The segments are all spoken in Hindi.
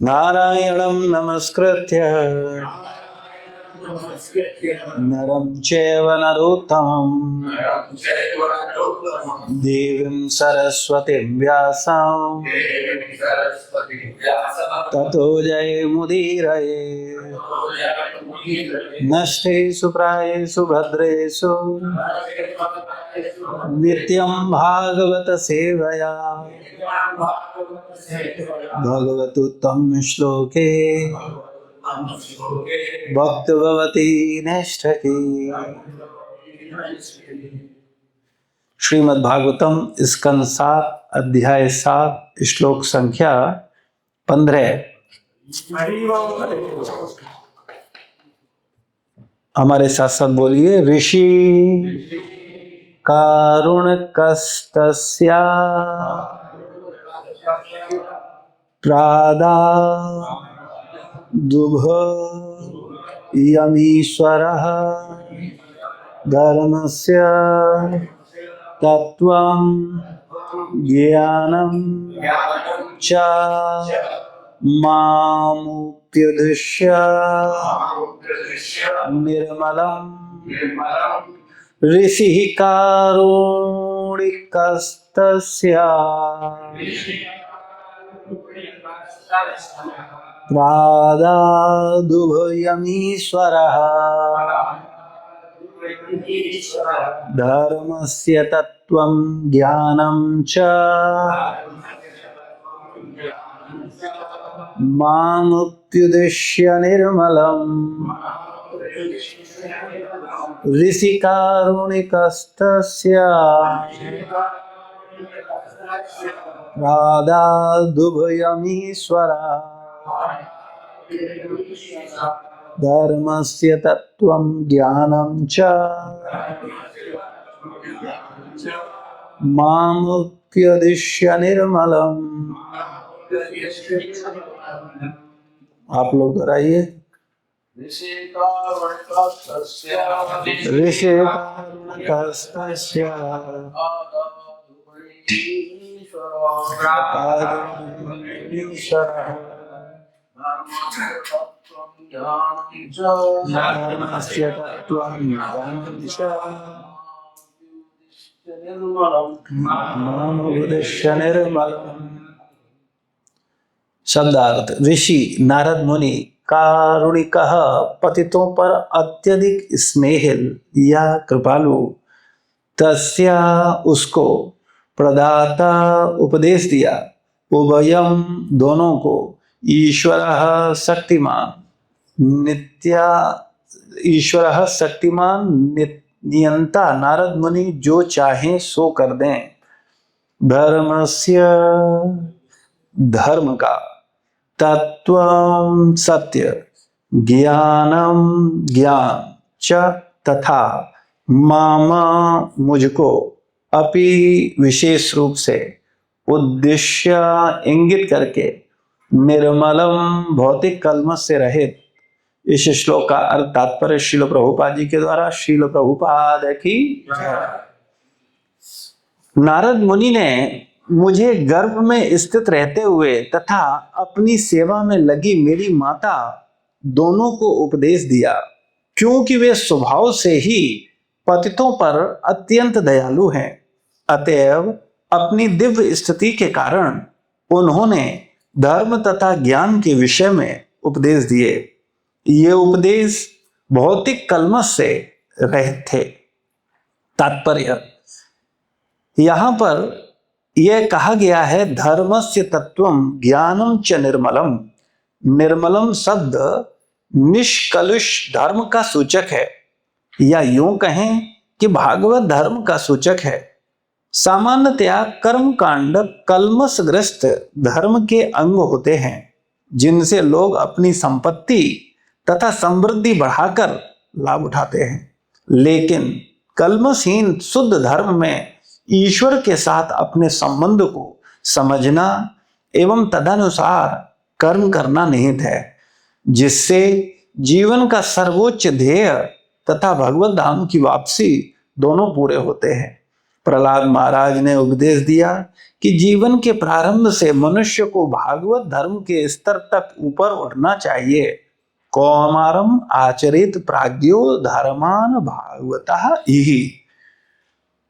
नारायणं नमस्कृत्य नरं चैव नरोत्तमं देवीं सरस्वतीं व्यासं ततो जयमुदीरये। नष्टेषु प्रायेषु भद्रेषु नित्यं भागवत सेवया भगवतुत्तम श्लोके भक्तवती निष्ठकी। श्रीमद् भागवतम स्कंद 7 अध्याय 7 श्लोक संख्या 15। हमारे साथ साथ बोलिए। ऋषि कारुणकस्तस्या प्रादा दुभ यमीश्वरः धर्मस्य तत्वं ज्ञानं च मामुपदेश्य निर्मलं ऋषिः कारुणिकस्तस्या प्रादादुभयमीश्वरः धर्मस्य तत्त्वं ज्ञानं च मामुपदेश्य निर्मलम् ऋषिकारुणिकस्तस्य प्रादादुभयमीश्वरः धर्मस्य तत्त्वं ज्ञानं च मामुपदेश्य निर्मलम्। आप लोग दोहराइए। ऋषि कारुणिकस्तस्य धर्मस्य तत्त्वं ज्ञानं च मामुपदेश्य निर्मलम्। शब्दार्थ। ऋषि नारद मुनि कारुणिकः पतितों पर अत्यधिक स्नेहिल या कृपालु, तस्या उसको प्रदाता उपदेश दिया, उभयम दोनों को, ईश्वरः शक्तिमान नित्या ईश्वरः शक्तिमान नियंता नारद मुनि जो चाहें सो कर दें। धर्मस्य धर्म का, तत्वं सत्य, ज्ञानम ज्ञान च तथा, मामा मुझको, अपि विशेष रूप से, उद्देश्य इंगित करके, निर्मलम भौतिक कल्मश से रहित। इस श्लोक का अर्थ तात्पर्य श्रील प्रभुपाद जी के द्वारा। श्रील प्रभुपाद की नारद मुनि ने मुझे गर्भ में स्थित रहते हुए तथा अपनी सेवा में लगी मेरी माता दोनों को उपदेश दिया, क्योंकि वे स्वभाव से ही पतितों पर अत्यंत दयालु हैं। अतएव अपनी दिव्य स्थिति के कारण उन्होंने धर्म तथा ज्ञान के विषय में उपदेश दिए। ये उपदेश भौतिक कल्मश से रहित थे। तात्पर्य। यहां पर यह कहा गया है धर्मस्य तत्वम ज्ञानम च निर्मलम। निर्मलम शब्द निष्कलुष धर्म का सूचक है, या यूं कहें कि भागवत धर्म का सूचक है। सामान्यतया कर्म कांड कल्मशग्रस्त धर्म के अंग होते हैं, जिनसे लोग अपनी संपत्ति तथा समृद्धि बढ़ाकर लाभ उठाते हैं। लेकिन कल्मशहीन शुद्ध धर्म में ईश्वर के साथ अपने संबंध को समझना एवं तदनुसार कर्म करना निहित है, जिससे जीवन का सर्वोच्च ध्येय तथा भगवत धाम की वापसी दोनों पूरे होते हैं। प्रहलाद महाराज ने उपदेश दिया कि जीवन के प्रारंभ से मनुष्य को भागवत धर्म के स्तर तक ऊपर उठना चाहिए। कौमारम आचरित प्राज्ञो धर्मान भागवतः इहि।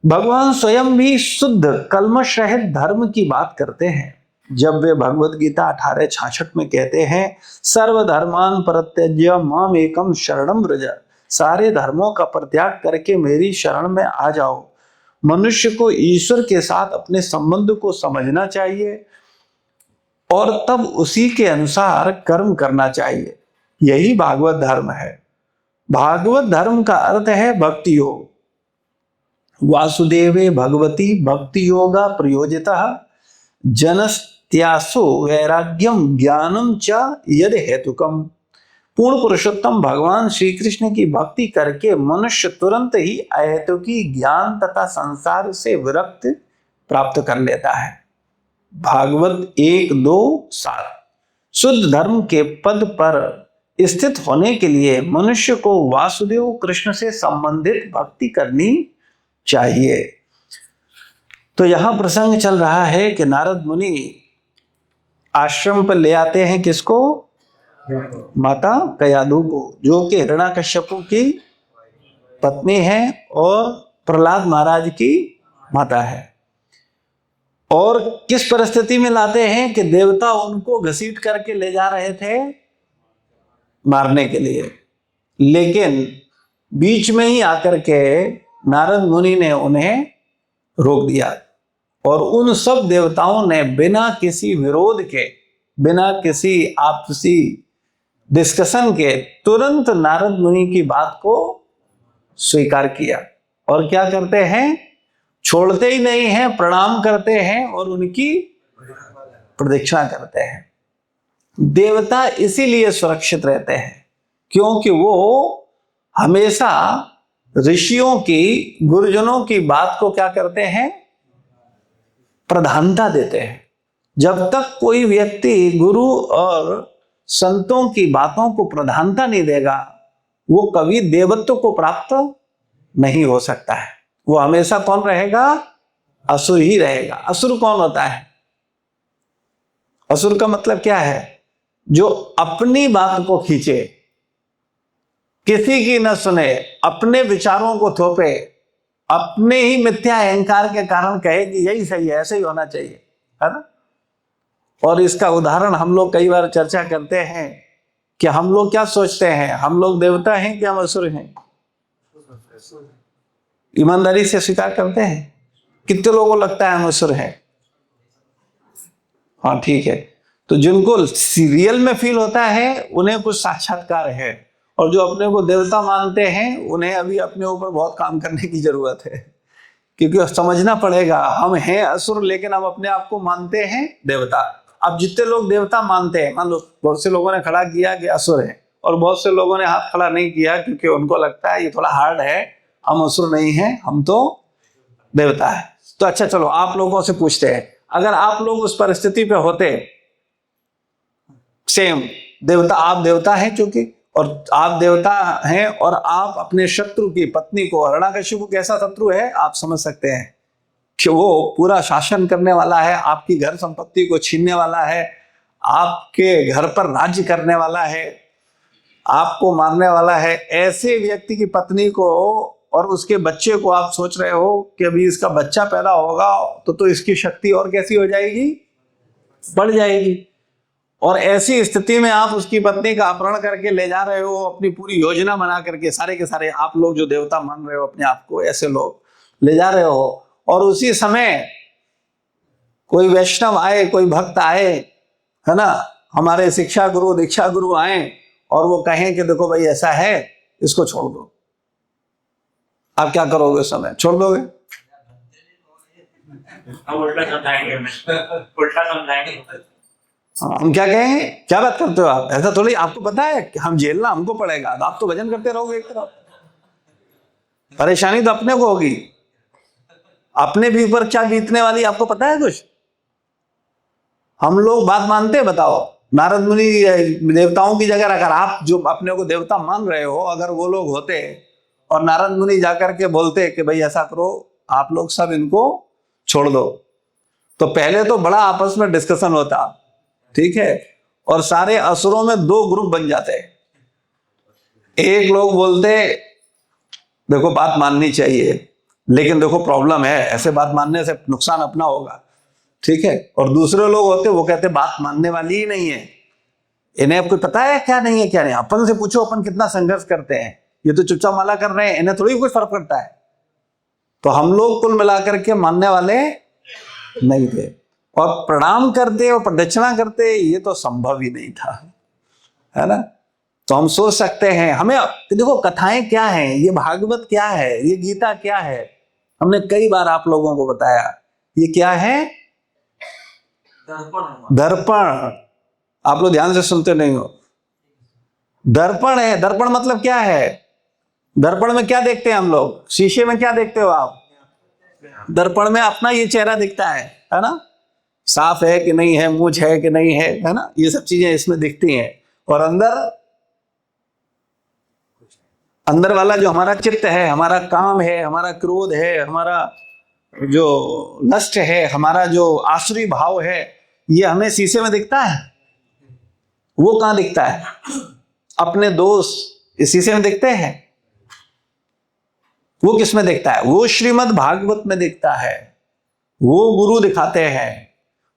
भगवान स्वयं भी शुद्ध कल्मश रहित धर्म की बात करते हैं जब वे भगवत गीता 18:66 में कहते हैं, सर्वधर्मान परित्यज्य माम एकम शरणम व्रज। सारे धर्मों का परित्याग करके मेरी शरण में आ जाओ। मनुष्य को ईश्वर के साथ अपने संबंध को समझना चाहिए और तब उसी के अनुसार कर्म करना चाहिए। यही भागवत धर्म है। भागवत धर्म का अर्थ है भक्ति योग। वासुदेवे भगवती भक्ति योगा प्रयोजितः जनस्त्यासो वैराग्यम ज्ञानम च यद हेतुकम। पूर्ण पुरुषोत्तम भगवान श्री कृष्ण की भक्ति करके मनुष्य तुरंत ही अहेतुकी ज्ञान तथा संसार से विरक्ति प्राप्त कर लेता है। भागवत 1:2-7। शुद्ध धर्म के पद पर स्थित होने के लिए मनुष्य को वासुदेव कृष्ण से संबंधित भक्ति करनी चाहिए। तो यहां प्रसंग चल रहा है कि नारद मुनि आश्रम पर ले आते हैं किसको? माता कयादु को, जो कि हिरण्याकश्यपु की पत्नी है और प्रहलाद महाराज की माता है। और किस परिस्थिति में लाते हैं कि देवता उनको घसीट करके ले जा रहे थे मारने के लिए, लेकिन बीच में ही आकर के नारद मुनि ने उन्हें रोक दिया और उन सब देवताओं ने बिना किसी विरोध के, बिना किसी आपसी डिस्कशन के तुरंत नारद मुनि की बात को स्वीकार किया। और क्या करते हैं? छोड़ते ही नहीं हैं, प्रणाम करते हैं और उनकी प्रदक्षिणा करते हैं। देवता इसीलिए सुरक्षित रहते हैं क्योंकि वो हमेशा ऋषियों की, गुरुजनों की बात को क्या करते हैं? प्रधानता देते हैं। जब तक कोई व्यक्ति गुरु और संतों की बातों को प्रधानता नहीं देगा, वो कभी देवत्व को प्राप्त नहीं हो सकता है। वो हमेशा कौन रहेगा? असुर ही रहेगा। असुर कौन होता है? असुर का मतलब क्या है? जो अपनी बात को खींचे, किसी की न सुने, अपने विचारों को थोपे, अपने ही मिथ्या अहंकार के कारण कहे कि यही सही है, ऐसे ही होना चाहिए, है ना। और इसका उदाहरण हम लोग कई बार चर्चा करते हैं कि हम लोग क्या सोचते हैं, हम लोग देवता हैं कि हम असुर हैं? ईमानदारी से स्वीकार करते हैं। कितने लोगों को लगता है हम असुर हैं? हाँ, ठीक है। तो जिनको सीरियल में फील होता है उन्हें कुछ साक्षात्कार है, और जो अपने को देवता मानते हैं उन्हें अभी अपने ऊपर बहुत काम करने की जरूरत है, क्योंकि समझना पड़ेगा हम हैं असुर लेकिन हम अपने आप को मानते हैं देवता। अब जितने लोग देवता मानते हैं, मान लो बहुत से लोगों ने खड़ा किया कि असुर है, और बहुत से लोगों ने हाथ खड़ा नहीं किया क्योंकि उनको लगता है ये थोड़ा हार्ड है, हम असुर नहीं हैं, हम तो देवता है। तो अच्छा, चलो आप लोगों से पूछते हैं, अगर आप लोग उस परिस्थिति पे होते, सेम देवता, आप देवता हैं चूंकि, और आप देवता हैं और आप अपने शत्रु की पत्नी को, हिरण्याकश्यपु कैसा शत्रु है आप समझ सकते हैं कि वो पूरा शासन करने वाला है, आपकी घर संपत्ति को छीनने वाला है, आपके घर पर राज्य करने वाला है, आपको मारने वाला है। ऐसे व्यक्ति की पत्नी को और उसके बच्चे को आप सोच रहे हो कि अभी इसका बच्चा पैदा होगा तो इसकी शक्ति और कैसी हो जाएगी? बढ़ जाएगी। और ऐसी स्थिति में आप उसकी पत्नी का अपहरण करके ले जा रहे हो, अपनी पूरी योजना बना करके, सारे के सारे आप लोग जो देवता मान रहे हो अपने आप को, ऐसे लोग ले जा रहे हो, और उसी समय कोई वैष्णव आए, कोई भक्त आए, है ना, हमारे शिक्षा गुरु दीक्षा गुरु आए और वो कहें कि देखो भाई ऐसा है, इसको छोड़ दो, आप क्या करोगे? उस समय छोड़ दोगे? उल्टा समझाएंगे, उल्टा समझाएंगे। हम क्या कहेंगे? क्या बात करते हो आप? ऐसा थोड़ी, आपको पता है कि हम झेलना हमको पड़ेगा, आप तो भजन करते रहोगे एक तरफ। परेशानी तो अपने को होगी, अपने भी ऊपर क्या बीतने वाली आपको पता है कुछ? हम लोग बात मानते हैं? बताओ, नारद मुनि देवताओं की जगह अगर आप जो अपने को देवता मान रहे हो, अगर वो लोग होते और नारद मुनि जाकर के बोलते कि भाई ऐसा करो, आप लोग सब इनको छोड़ दो, तो पहले तो बड़ा आपस में डिस्कशन होता, ठीक है, और सारे असुरों में 2 ग्रुप बन जाते। एक लोग बोलते देखो बात माननी चाहिए, लेकिन देखो प्रॉब्लम है, ऐसे बात मानने से नुकसान अपना होगा, ठीक है। और दूसरे लोग होते वो कहते बात मानने वाली ही नहीं है, इन्हें अब कोई पता है क्या नहीं है क्या नहीं, अपन से पूछो अपन कितना संघर्ष करते हैं, ये तो चुपचाप माला कर रहे हैं, इन्हें थोड़ी कोई फर्क पड़ता है। तो हम लोग कुल मिलाकर के मानने वाले नहीं थे, और प्रणाम करते और प्रदक्षिणा करते ये तो संभव ही नहीं था, है ना। तो हम सोच सकते हैं, हमें देखो कथाएं क्या हैं, ये भागवत क्या है, ये गीता क्या है, हमने कई बार आप लोगों को बताया। ये क्या है? दर्पण। आप लोग ध्यान से सुनते नहीं हो। दर्पण है। दर्पण मतलब क्या है? दर्पण में क्या देखते हैं हम लोग? शीशे में क्या देखते हो आप? दर्पण में अपना ये चेहरा दिखता है ना, साफ है कि नहीं है, मूंछ है कि नहीं है ना, ये सब चीजें इसमें दिखती हैं। और अंदर वाला जो हमारा चित्त है, हमारा काम है, हमारा क्रोध है, हमारा जो नष्ट है, हमारा जो आसुरी भाव है, ये हमें शीशे में दिखता है? वो कहां दिखता है? अपने दोष इस शीशे में दिखते हैं? वो किस में दिखता है? वो श्रीमद् भागवत में दिखता है, वो गुरु दिखाते हैं,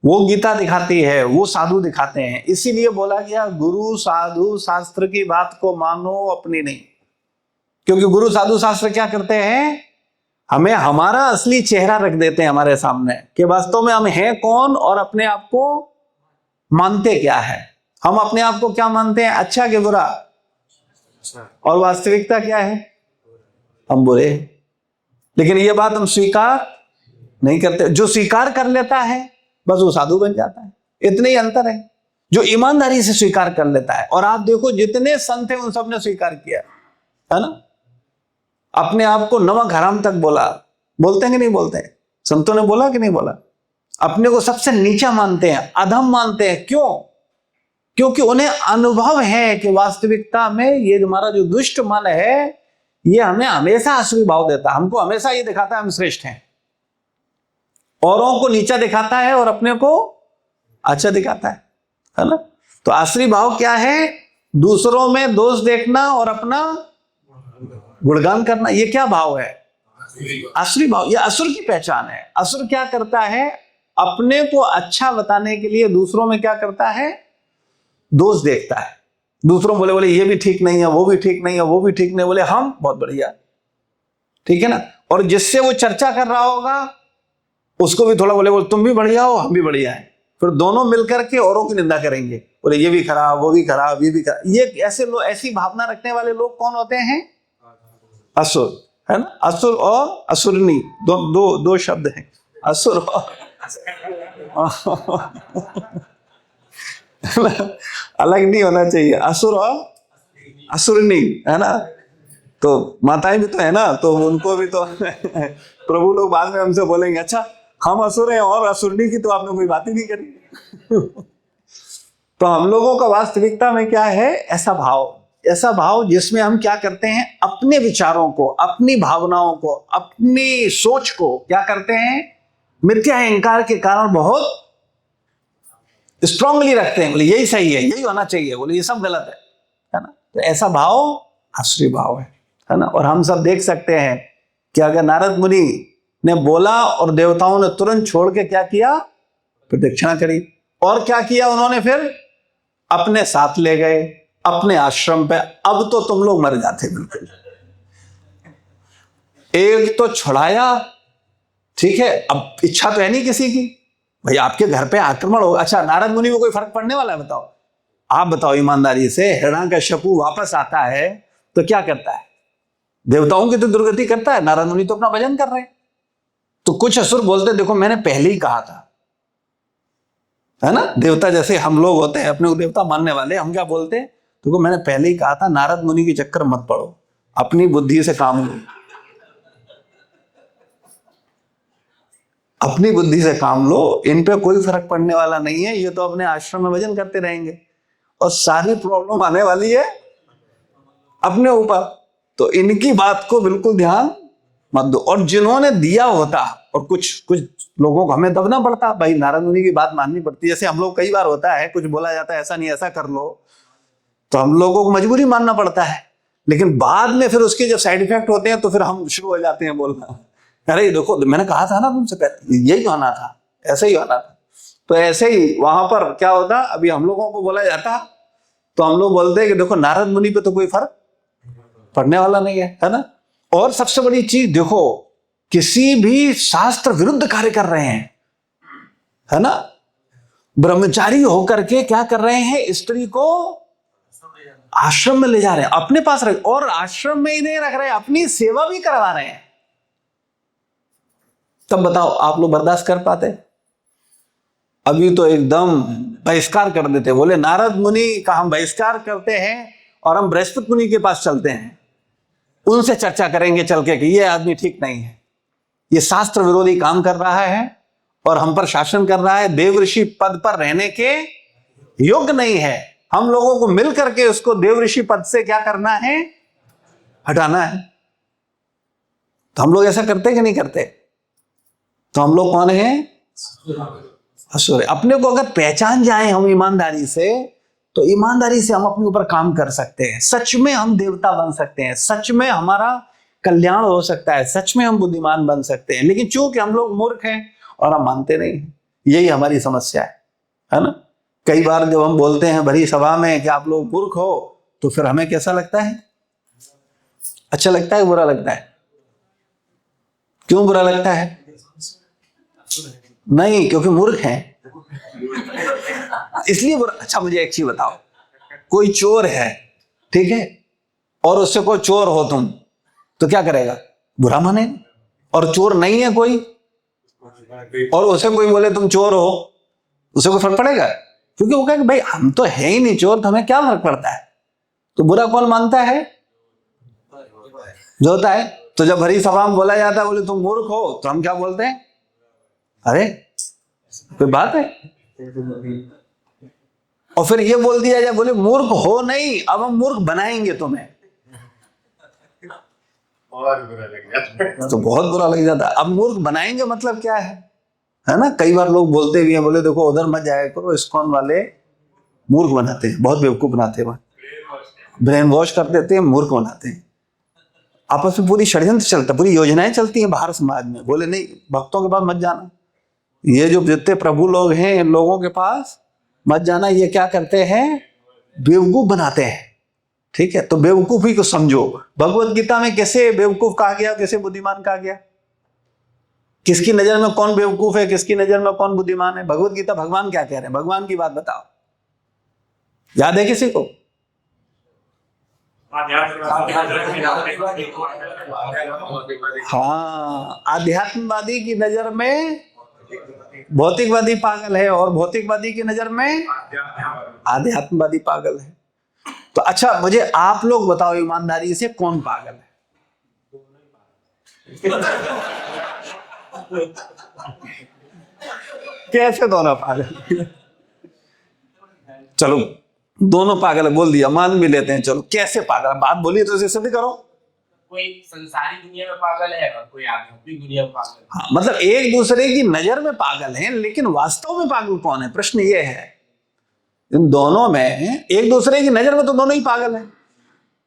वो गीता दिखाती है, वो साधु दिखाते हैं। इसीलिए बोला गया गुरु साधु शास्त्र की बात को मानो, अपनी नहीं। क्योंकि गुरु साधु शास्त्र क्या करते हैं? हमें हमारा असली चेहरा रख देते हैं हमारे सामने कि वास्तव में हम हैं कौन और अपने आप को मानते क्या है। हम अपने आप को क्या मानते हैं? अच्छा कि बुरा? और वास्तविकता क्या है? हम बुरे। लेकिन ये बात हम स्वीकार नहीं करते। जो स्वीकार कर लेता है बस वो साधु बन जाता है, इतने ही अंतर है। जो ईमानदारी से स्वीकार कर लेता है, और आप देखो जितने संत हैं उन सब ने स्वीकार किया, है ना। अपने आप को नमक हराम तक बोला, बोलते हैं कि नहीं बोलते हैं? संतों ने बोला कि नहीं बोला? अपने को सबसे नीचा मानते हैं, अधम मानते हैं। क्यों? क्योंकि उन्हें अनुभव है कि वास्तविकता में ये हमारा जो दुष्ट मन है ये हमें हमेशा आसुरी भाव देता है, हमको हमेशा ये दिखाता है हम श्रेष्ठ हैं, औरों को नीचा दिखाता है और अपने को अच्छा दिखाता है ना। तो आसुरी भाव क्या है? दूसरों में दोष देखना और अपना गुणगान करना। ये क्या भाव है? आसुरी भाव। ये असुर की पहचान है। असुर क्या करता है? अपने को अच्छा बताने के लिए दूसरों में क्या करता है? दोष देखता है। दूसरों बोले बोले ये भी ठीक नहीं है, वो भी ठीक नहीं है, वो भी ठीक नहीं, बोले हम बहुत बढ़िया, ठीक है ना। और जिससे वो चर्चा कर रहा होगा उसको भी थोड़ा बोले तुम भी बढ़िया हो, हम भी बढ़िया हैं। फिर दोनों मिलकर के औरों की निंदा करेंगे, बोले ये भी खराब, वो भी खराब, ये भी खराब। ये ऐसे लोग, ऐसी भावना रखने वाले लोग कौन होते हैं? असुर, है ना। असुर और असुरनी दो शब्द हैं, असुर और अलग नहीं होना चाहिए, असुर और असुरनी, है ना। तो माताएं भी तो है ना, तो उनको भी तो प्रभु लोग बाद में हमसे बोलेंगे अच्छा हम असुर हैं और असुरनी की तो आपने कोई बात ही नहीं करी। तो हम लोगों का वास्तविकता में क्या है? ऐसा भाव जिसमें हम क्या करते हैं? अपने विचारों को, अपनी भावनाओं को, अपनी सोच को क्या करते हैं? मिथ्या अहंकार के कारण बहुत स्ट्रांगली रखते हैं, बोले यही सही है, यही होना चाहिए, बोले ये सब गलत है ना। तो ऐसा भाव आसुरी भाव है ना। और हम सब देख सकते हैं कि अगर नारद मुनि ने बोला और देवताओं ने तुरंत छोड़ के क्या किया? प्रदक्षिणा करी। और क्या किया उन्होंने? फिर अपने साथ ले गए अपने आश्रम पे। अब तो तुम लोग मर जाते बिल्कुल। एक तो छुड़ाया, ठीक है, अब इच्छा तो है नहीं किसी की, भाई आपके घर पे आक्रमण होगा। अच्छा नारद मुनि में कोई फर्क पड़ने वाला है? बताओ, आप बताओ ईमानदारी से। हिरण्यकश्यपु वापस आता है तो क्या करता है? देवताओं की तो दुर्गति करता है, नारद मुनि तो अपना भजन कर रहे हैं। तो कुछ असुर बोलते देखो मैंने पहले ही कहा था, है ना। देवता जैसे हम लोग होते हैं, अपने को देवता मानने वाले, हम क्या बोलते हैं? देखो मैंने पहले ही कहा था, नारद मुनि के चक्कर मत पड़ो, अपनी बुद्धि से काम लो, अपनी बुद्धि से काम लो, इन पे कोई फर्क पड़ने वाला नहीं है, ये तो अपने आश्रम में भजन करते रहेंगे और सारी प्रॉब्लम आने वाली है अपने ऊपर। तो इनकी बात को बिल्कुल ध्यान मत दो। और जिन्होंने दिया होता, और कुछ कुछ लोगों को हमें दबना पड़ता, भाई नारद मुनि की बात माननी पड़ती। जैसे हम लोग कई बार होता है, कुछ बोला जाता है ऐसा नहीं ऐसा कर लो, तो हम लोगों को मजबूरी मानना पड़ता है। लेकिन बाद में फिर उसके जब साइड इफेक्ट होते हैं तो फिर हम शुरू हो जाते हैं बोलना, अरे देखो मैंने कहा था ना तुमसे पहले, यही होना था, ऐसे ही होना था। तो ऐसे ही वहां पर क्या होता, अभी हम लोगों को बोला जाता तो हम लोग बोलते हैं कि देखो नारद मुनि पे तो कोई फर्क पड़ने वाला नहीं है ना। और सबसे बड़ी चीज देखो, किसी भी शास्त्र विरुद्ध कार्य कर रहे हैं, है ना, ब्रह्मचारी होकर के क्या कर रहे हैं, स्त्री को आश्रम में ले जा रहे हैं, अपने पास रख, और आश्रम में ही नहीं रख रहे हैं, अपनी सेवा भी करवा रहे हैं। तब बताओ आप लोग बर्दाश्त कर पाते? अभी तो एकदम बहिष्कार कर देते, बोले नारद मुनि का हम बहिष्कार करते हैं और हम बृहस्पति मुनि के पास चलते हैं, उनसे चर्चा करेंगे चल के कि ये आदमी ठीक नहीं है, ये शास्त्र विरोधी काम कर रहा है और हम पर शासन कर रहा है, देव ऋषि पद पर रहने के योग्य नहीं है। हम लोगों को मिल करके उसको देव ऋषि पद से क्या करना है, हटाना है। तो हम लोग ऐसा करते कि नहीं करते? तो हम लोग कौन है, असुर। अपने को अगर पहचान जाए हम ईमानदारी से, तो ईमानदारी से हम अपने ऊपर काम कर सकते हैं, सच में हम देवता बन सकते हैं, सच में हमारा कल्याण हो सकता है, सच में हम बुद्धिमान बन सकते हैं। लेकिन चूंकि हम लोग मूर्ख हैं और हम मानते नहीं, यही हमारी समस्या है ना। कई बार जब हम बोलते हैं भरी सभा में कि आप लोग मूर्ख हो, तो फिर हमें कैसा लगता है, अच्छा लगता है, बुरा लगता है? क्यों बुरा लगता है? नहीं, क्योंकि मूर्ख हैं इसलिए बुरा। अच्छा मुझे एक चीज बताओ, कोई चोर है, ठीक है, और उससे कोई चोर हो तुम, तो क्या करेगा, बुरा मानेगा। और चोर नहीं है कोई, और उसे कोई बोले तुम चोर हो, उसे कोई फर्क पड़ेगा? क्योंकि वो कहेगा भाई हम तो है ही नहीं चोर, तो हमें क्या फर्क पड़ता है। तो बुरा कौन मानता है, जो होता है। तो जब भरी सभा में बोला जाता है बोले तुम मूर्ख हो, तो हम क्या बोलते हैं, अरे कोई बात है। और फिर ये बोल दिया जाए बोले मूर्ख हो नहीं, अब हम मूर्ख बनाएंगे तुम्हें, और बुरा लग जाता। तो बहुत बुरा लग जाता है। अब मूर्ख बनाएंगे मतलब क्या है ना। कई बार लोग बोलते भी हैं, बोले देखो उधर मत जाया करो, इस्कॉन वाले मूर्ख बनाते हैं, बहुत बेवकूफ बनाते हैं, ब्रेन वॉश कर देते हैं, मूर्ख बनाते हैं। आपस में पूरी षड्यंत्र चलता, पूरी योजनाएं चलती हैं बाहर समाज में। बोले नहीं भक्तों के पास मत जाना, ये जो जितने प्रभु लोग हैं इन लोगों के पास मत जाना, ये क्या करते हैं, बेवकूफ बनाते हैं। ठीक है, तो बेवकूफी को समझो। भगवत गीता में कैसे बेवकूफ कहा गया, कैसे बुद्धिमान कहा गया, किसकी नजर में कौन बेवकूफ है, किसकी नजर में कौन बुद्धिमान है। भगवत गीता भगवान क्या कह रहे हैं, भगवान की बात बताओ, याद है किसी को? हाँ, आध्यात्मवादी की नजर में भौतिकवादी पागल है, और भौतिकवादी की नजर में आध्यात्मवादी पागल है। तो अच्छा मुझे आप लोग बताओ ईमानदारी से, कौन पागल है? कैसे दोनों पागल? चलो दोनों पागल है बोल दिया, मान भी लेते हैं, चलो कैसे पागल, बात बोलिए तो इसे सिद्ध करो। कोई संसारी दुनिया में पागल है और कोई आध्यात्मिक दुनिया में पागल है। हाँ, मतलब एक दूसरे की नजर में पागल हैं, लेकिन वास्तव में पागल कौन है, प्रश्न ये है। इन दोनों में एक दूसरे की नजर में तो दोनों ही पागल हैं,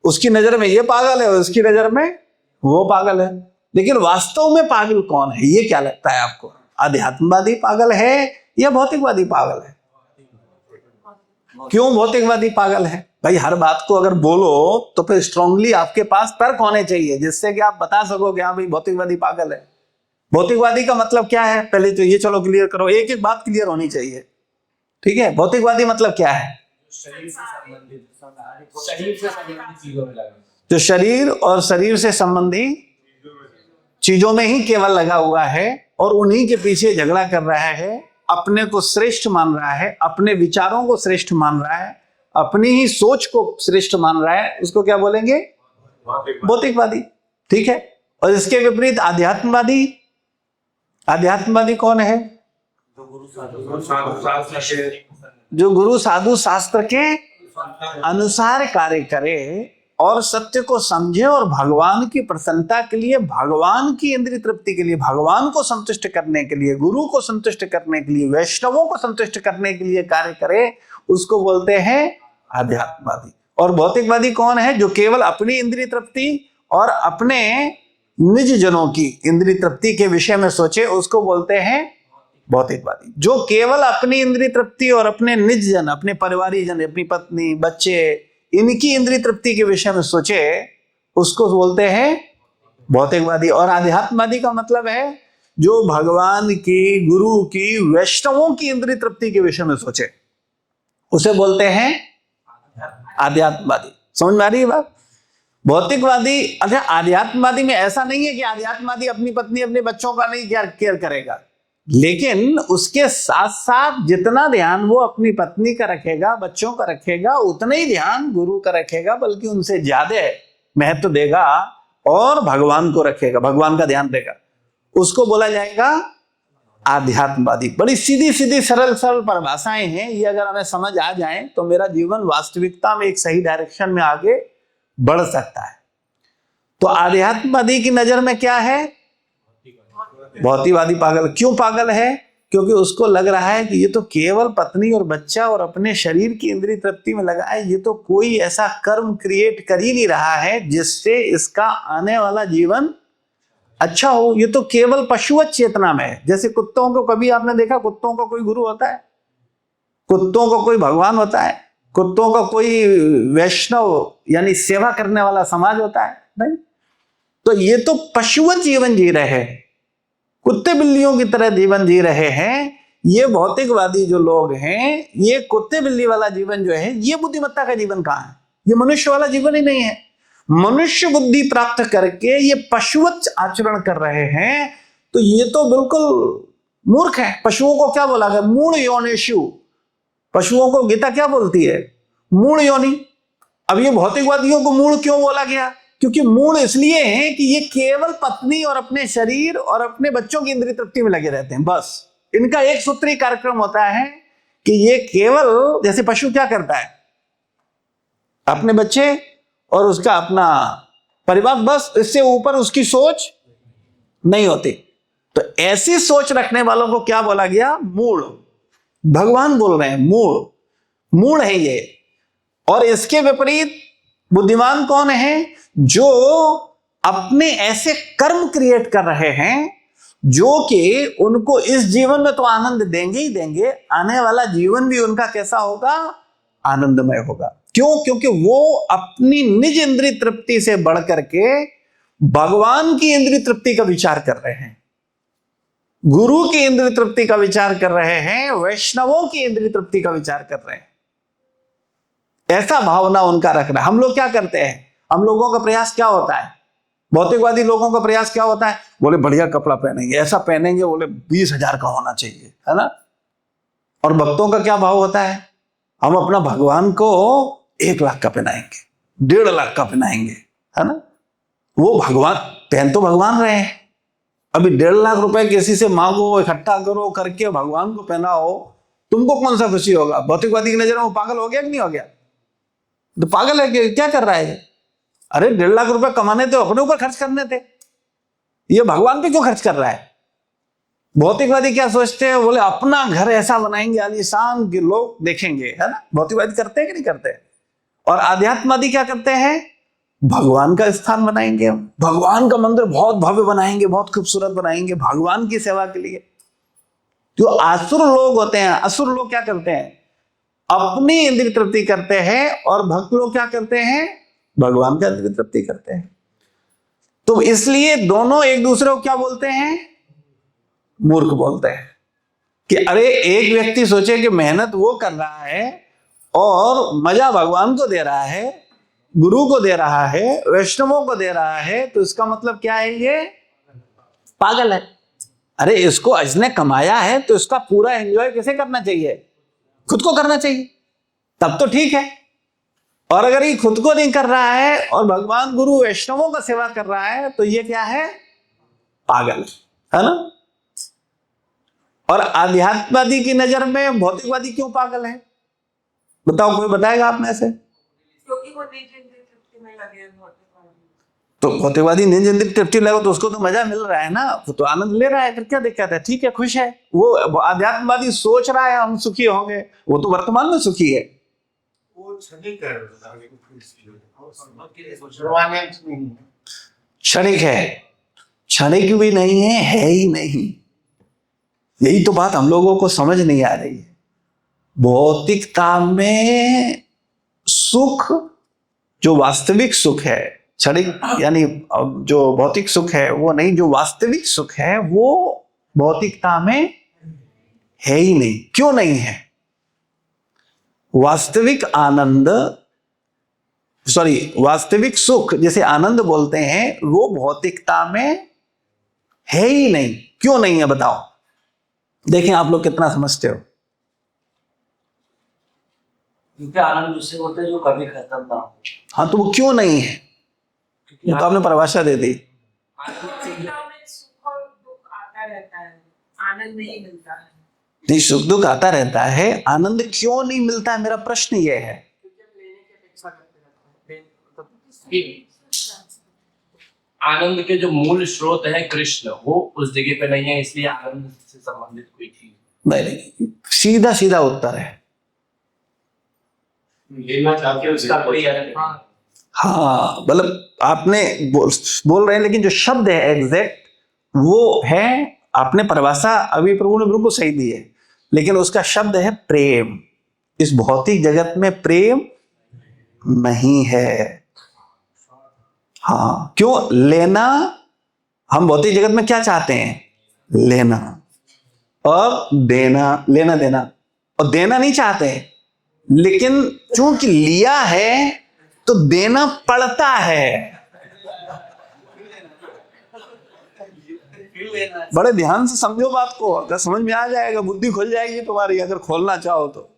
उसकी नजर में ये पागल है और उसकी नजर में वो पागल है, लेकिन वास्तव में पागल कौन है, ये क्या लगता है आपको? आध्यात्मवादी पागल है या भौतिकवादी पागल है? क्यों भौतिकवादी पागल है? भाई हर बात को अगर बोलो तो फिर स्ट्रांगली आपके पास तर्क होने चाहिए, जिससे कि आप बता सको कि हाँ भाई भौतिकवादी पागल है। भौतिकवादी का मतलब क्या है, पहले तो ये चलो क्लियर करो, एक एक बात क्लियर होनी चाहिए। ठीक है, भौतिकवादी मतलब क्या है? शरीर से संबंधित चीजों में लगा, जो शरीर और शरीर से संबंधी चीजों में ही केवल लगा हुआ है और उन्हीं के पीछे झगड़ा कर रहा है, अपने को श्रेष्ठ मान रहा है, अपने विचारों को श्रेष्ठ मान रहा है, अपनी ही सोच को श्रेष्ठ मान रहा है, उसको क्या बोलेंगे? भौतिकवादी। ठीक है, और इसके विपरीत आध्यात्मवादी, आध्यात्मवादी कौन है? जो गुरु साधु शास्त्र के अनुसार कार्य करे और सत्य को समझे और भगवान की प्रसन्नता के लिए, भगवान की इंद्रिय तृप्ति के लिए, भगवान को संतुष्ट करने के लिए, गुरु को संतुष्ट करने के लिए, वैष्णवों को संतुष्ट करने के लिए कार्य करे, उसको बोलते हैं आध्यात्मवादी। और भौतिकवादी कौन है? जो केवल अपनी इंद्रिय तृप्ति और अपने निज जनों की इंद्रिय तृप्ति के विषय में सोचे, उसको बोलते हैं भौतिकवादी। जो केवल अपनी इंद्रिय तृप्ति और अपने निज जन, अपने परिवारी जन, अपनी पत्नी, बच्चे, इनकी इंद्रिय तृप्ति के विषय में सोचे, उसको बोलते हैं भौतिकवादी। और आध्यात्मवादी का मतलब है जो भगवान की, गुरु की, वैष्णवों की इंद्रिय तृप्ति के विषय में सोचे, उसे बोलते हैं आध्यात्मवादी। समझ में आ रही है बात? भौतिकवादी, अच्छा आध्यात्मवादी में ऐसा नहीं है कि आध्यात्मवादी अपनी पत्नी, अपने बच्चों का नहीं केयर करेगा, लेकिन उसके साथ साथ जितना ध्यान वो अपनी पत्नी का रखेगा, बच्चों का रखेगा, उतना ही ध्यान गुरु का रखेगा, बल्कि उनसे ज्यादा महत्व देगा और भगवान को रखेगा, भगवान का ध्यान देगा। उसको बोला जाएगा आध्यात्मवादी। बड़ी सीधी सीधी सरल सरल परिभाषाएं हैं, ये अगर हमें समझ आ जाए तो मेरा जीवन वास्तविकता में एक सही डायरेक्शन में आगे बढ़ सकता है। तो आध्यात्मवादी की नजर में क्या है? भौतिकवादी पागल। क्यों पागल है? क्योंकि उसको लग रहा है कि ये तो केवल पत्नी और बच्चा और अपने शरीर की इंद्रिय तृप्ति में लगा है, ये तो कोई ऐसा कर्म क्रिएट कर ही नहीं रहा है जिससे इसका आने वाला जीवन अच्छा हो। ये तो केवल पशुवत चेतना में है। जैसे कुत्तों को, कभी आपने देखा कुत्तों का कोई गुरु होता है? कुत्तों का कोई भगवान होता है? कुत्तों का कोई वैष्णव यानी सेवा करने वाला समाज होता है? नहीं। तो ये तो पशुवत जीवन जी रहे हैं, कुत्ते बिल्लियों की तरह जीवन जी रहे हैं। ये भौतिकवादी जो लोग हैं, ये कुत्ते बिल्ली वाला जीवन जो है, ये बुद्धिमत्ता का जीवन कहाँ है? ये मनुष्य वाला जीवन ही नहीं है। मनुष्य बुद्धि प्राप्त करके ये पशुवत आचरण कर रहे हैं, तो ये तो बिल्कुल मूर्ख है। पशुओं को क्या बोला गया? मूढ़ योनिषु। पशुओं को गीता क्या बोलती है? मूढ़ योनि। अब ये भौतिकवादियों को मूढ़ क्यों बोला गया? क्योंकि मूढ़ इसलिए है कि ये केवल पत्नी और अपने शरीर और अपने बच्चों की इंद्रिय तृप्ति में लगे रहते हैं। बस इनका एक सूत्री कार्यक्रम होता है कि ये केवल, जैसे पशु क्या करता है, अपने बच्चे और उसका अपना परिवार, बस इससे ऊपर उसकी सोच नहीं होती। तो ऐसी सोच रखने वालों को क्या बोला गया? मूढ़। भगवान बोल रहे हैं मूढ़, मूढ़ है ये। और इसके विपरीत बुद्धिमान कौन है? जो अपने ऐसे कर्म क्रिएट कर रहे हैं जो कि उनको इस जीवन में तो आनंद देंगे ही देंगे, आने वाला जीवन भी उनका कैसा होगा? आनंदमय होगा। क्यों? क्योंकि वो अपनी निज इंद्रिय तृप्ति से बढ़ करके भगवान की इंद्रिय तृप्ति का विचार कर रहे हैं, गुरु की इंद्रिय तृप्ति का विचार कर रहे हैं, वैष्णवों की इंद्रिय तृप्ति का विचार कर रहे हैं। ऐसा भावना उनका रख रहा है। हम लोग क्या करते हैं? हम लोगों का प्रयास क्या होता है? भौतिकवादी लोगों का प्रयास क्या होता है? बोले बढ़िया कपड़ा पहनेंगे, ऐसा पहनेंगे, बोले 20,000 का होना चाहिए, है ना। और भक्तों का क्या भाव होता है? हम अपना भगवान को 1 लाख का पहनाएंगे, 1.5 लाख का पहनाएंगे, है ना। वो भगवान पहन तो भगवान रहे हैं, अभी 1.5 लाख रुपए किसी से मांगो, इकट्ठा करो, करके भगवान को पहनाओ, तुमको कौन सा खुशी होगा? भौतिकवादी की नजर में वो पागल हो गया कि नहीं हो गया? तो पागल है कि क्या कर रहा है? अरे 1.5 लाख रुपए कमाने थे, अपने ऊपर खर्च करने थे, ये भगवान पे क्यों खर्च कर रहा है? भौतिकवादी क्या सोचते हैं? बोले अपना घर ऐसा बनाएंगे आलीशान कि लोग देखेंगे, है ना। भौतिकवादी करते हैं कि नहीं करते? और आध्यात्मवादी क्या करते हैं? भगवान का स्थान बनाएंगे, भगवान का मंदिर बहुत भव्य बनाएंगे, बहुत खूबसूरत बनाएंगे भगवान की सेवा के लिए। जो आसुर लोग होते हैं, असुर लोग क्या करते हैं? अपनी इंद्रिय तृप्ति करते हैं, और भक्त लोग क्या करते हैं? भगवान का इंद्रिय तृप्ति करते हैं। तो इसलिए दोनों एक दूसरे को क्या बोलते हैं? मूर्ख बोलते हैं। कि अरे एक व्यक्ति सोचे कि मेहनत वो कर रहा है और मजा भगवान को दे रहा है, गुरु को दे रहा है, वैष्णवों को दे रहा है, तो इसका मतलब क्या है? ये पागल है। अरे इसको इसने कमाया है तो इसका पूरा एंजॉय कैसे करना चाहिए? खुद को करना चाहिए, तब तो ठीक है। और अगर ये खुद को नहीं कर रहा है और भगवान गुरु वैष्णवों का सेवा कर रहा है, तो ये क्या है? पागल है ना। और आध्यात्मवादी की नजर में भौतिकवादी क्यों पागल है? बताओ, कोई बताएगा आप में से? क्योंकि वो निज इंद्रिय तृप्ति में लगे भौतिकवादी। तो भौतिकवादी नींद जिंदगी टिप लगे तो उसको तो मजा मिल रहा है ना, वो तो आनंद ले रहा है, फिर क्या दिक्कत है? ठीक है, खुश है। वो आध्यात्मवादी सोच रहा है हम सुखी होंगे, वो तो वर्तमान में सुखी है। वो क्षणिक है, क्षणिक है, क्षणिक भी नहीं है ही नहीं। यही तो बात हम लोगों को समझ नहीं आ रही है। भौतिकता में सुख, जो वास्तविक सुख है, क्षणिक यानी जो भौतिक सुख है वो नहीं, जो वास्तविक सुख है वो भौतिकता में है ही नहीं। क्यों नहीं है? वास्तविक आनंद, वास्तविक सुख जिसे आनंद बोलते हैं, वो भौतिकता में है ही नहीं। क्यों नहीं है बताओ? देखें आप लोग कितना समझते हो। क्योंकि आनंद उससे होता है जो कभी खत्म ना हो। हाँ, तो वो क्यों नहीं है? ये तो आपने परिभाषा दे दी। भौतिकता में सुख और दुख आता रहता है, आनंद नहीं मिलता है। नहीं, सुख दुख आता रहता है, आनंद क्यों नहीं मिलता है, मेरा प्रश्न ये है। आनंद के जो मूल स्रोत है कृष्ण, वो उस जगह पे नहीं है, इसलिए आनंद से संबंधित कोई चीज नहीं, सीधा सीधा उत्तर है। लेना चाहते हो उसका कोई हाँ, मतलब आपने बोल रहे हैं, लेकिन जो शब्द है एग्जैक्ट वो है, आपने परिभाषा अभी प्रभु ने बिल्कुल सही दी है, लेकिन उसका शब्द है प्रेम। इस भौतिक जगत में प्रेम नहीं है। हाँ, क्यों? लेना, हम भौतिक जगत में क्या चाहते हैं? लेना और देना, लेना देना, और देना नहीं चाहते, लेकिन चूंकि लिया है तो देना पड़ता है। बड़े ध्यान से समझो बात को, अगर समझ में आ जाएगा, बुद्धि खुल जाएगी तुम्हारी, अगर खोलना चाहो तो।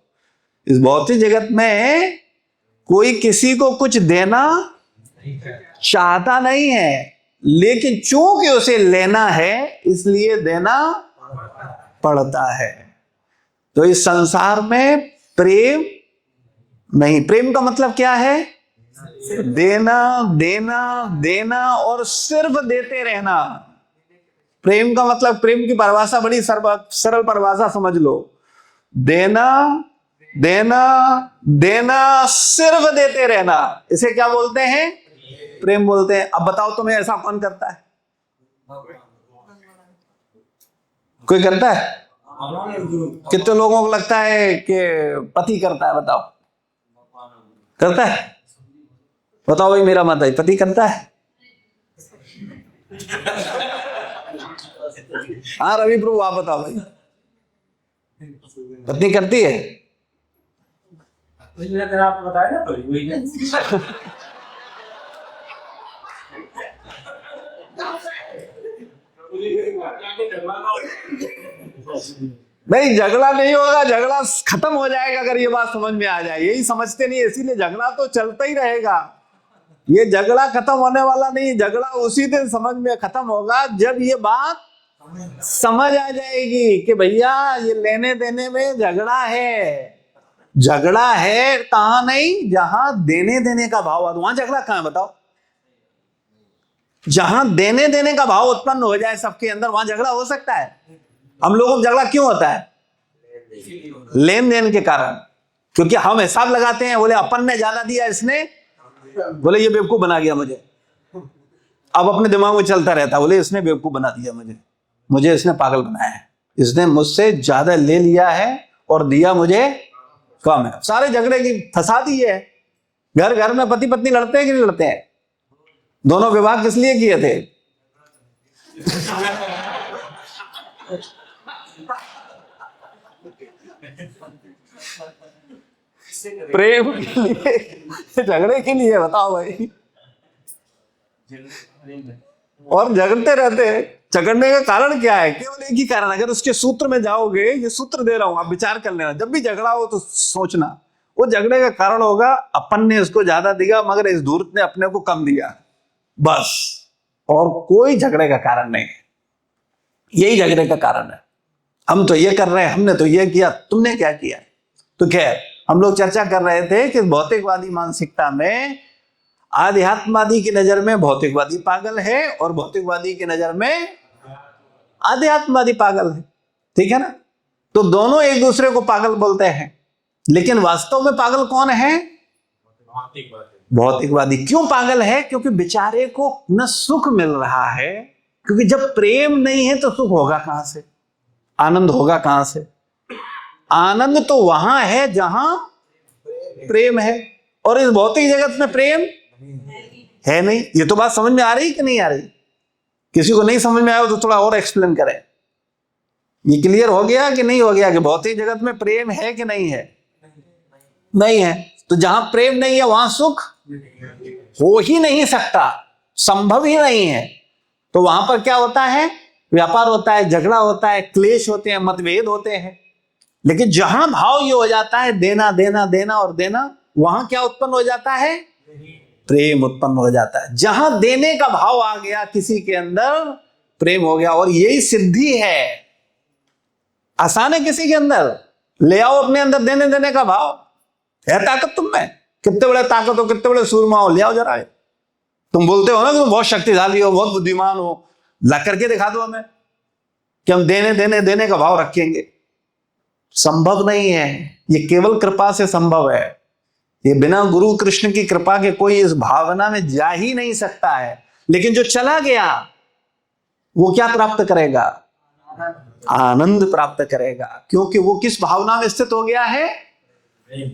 इस भौतिक जगत में कोई किसी को कुछ देना चाहता नहीं है, लेकिन चूंकि उसे लेना है इसलिए देना पड़ता है। तो इस संसार में प्रेम नहीं। प्रेम का मतलब क्या है? देना देना देना और सिर्फ देते रहना। प्रेम का मतलब, प्रेम की परिभाषा बड़ी सरल परिभाषा समझ लो, देना देना देना, सिर्फ देते रहना, इसे क्या बोलते हैं? प्रेम बोलते हैं। अब बताओ तुम्हें ऐसा कौन करता है? कोई करता है? कितने लोगों को लगता है कि पति करता है? बताओ, करता है? बताओ भाई, मेरा मत है, पति करता है? हाँ रवि प्रभु, आप बताओ भाई, पत्नी करती है? आपने बताया ना, तो वही है। नहीं, झगड़ा नहीं होगा, झगड़ा खत्म हो जाएगा अगर ये बात समझ में आ जाए। यही समझते नहीं, इसीलिए झगड़ा तो चलता ही रहेगा। ये झगड़ा खत्म होने वाला नहीं, झगड़ा उसी दिन समझ में खत्म होगा जब ये बात समझ आ जाएगी कि भैया ये लेने देने में झगड़ा है। झगड़ा है कहां? नहीं, जहां देने देने का भाव है वहां झगड़ा कहां है? बताओ। जहां देने देने का भाव उत्पन्न हो जाए सबके अंदर, वहां झगड़ा हो सकता है। हम लोगों को झगड़ा क्यों होता है? लेन देन के कारण। क्योंकि हम हिसाब लगाते हैं, बोले अपन ने ज्यादा दिया, इसने बोले ये बेवकूफ बना गया मुझे। अब अपने दिमाग में चलता रहता, बोले इसने बेवकूफ बना दिया मुझे इसने पागल बनाया है, इसने मुझसे ज्यादा ले लिया है और दिया मुझे कम है। सारे झगड़े की फसादी है। घर घर में पति पत्नी लड़ते हैं कि नहीं लड़ते हैं? दोनों विवाह किस लिए किए थे? प्रेम के लिए, झगड़े के लिए? बताओ भाई। और झगड़ते रहते हैं। झगड़ने का कारण क्या है? केवल एक ही कारण। अगर उसके सूत्र में जाओगे, ये सूत्र दे रहा हूं, आप विचार कर लेना। जब भी झगड़ा हो तो सोचना, वो झगड़े का कारण होगा अपन ने उसको ज्यादा दिया मगर इस धूर्त ने अपने को कम दिया, बस। और कोई झगड़े का कारण नहीं है। यही झगड़े का कारण है। हम तो ये कर रहे हैं, हमने तो ये किया, तुमने क्या किया। तो खैर, हम लोग चर्चा कर रहे थे कि भौतिकवादी मानसिकता में आध्यात्मवादी की नजर में भौतिकवादी पागल है और भौतिकवादी की नजर में आध्यात्मवादी पागल है। ठीक है ना? तो दोनों एक दूसरे को पागल बोलते हैं, लेकिन वास्तव में पागल कौन है? भौतिकवादी। क्यों पागल है? क्योंकि बेचारे को न सुख मिल रहा है, क्योंकि जब प्रेम नहीं है तो सुख होगा कहां से, आनंद होगा कहां से? आनंद तो वहां है जहां प्रेम है, और इस भौतिक जगत में प्रेम है नहीं। ये तो बात समझ में आ रही कि नहीं आ रही? किसी को नहीं समझ में आया तो थोड़ा और एक्सप्लेन करें। ये क्लियर हो गया कि नहीं हो गया कि भौतिक जगत में प्रेम है कि नहीं है? नहीं है। तो जहां प्रेम नहीं है वहां सुख हो ही नहीं सकता, संभव ही नहीं है। तो वहां पर क्या होता है? व्यापार होता है, झगड़ा होता है, क्लेश होते हैं, मतभेद होते हैं। लेकिन जहां भाव ये हो जाता है देना देना देना और देना, वहां क्या उत्पन्न हो जाता है? प्रेम उत्पन्न हो जाता है। जहां देने का भाव आ गया किसी के अंदर, प्रेम हो गया। और यही सिद्धि है। आसान है किसी के अंदर, ले आओ अपने अंदर देने देने का भाव। है ताकत तुम में? कितने बड़े ताकत हो, कितने बड़े सूरमा हो, ले आओ जरा। तुम बोलते हो ना कि तुम बहुत शक्तिशाली हो, बहुत बुद्धिमान हो, ला करके दिखा दो हमें कि हम देने देने देने का भाव रखेंगे। संभव नहीं है। ये केवल कृपा से संभव है। ये बिना गुरु कृष्ण की कृपा के कोई इस भावना में जा ही नहीं सकता है। लेकिन जो चला गया वो क्या प्राप्त करेगा? आनंद प्राप्त करेगा। क्योंकि वो किस भावना में स्थित हो गया है?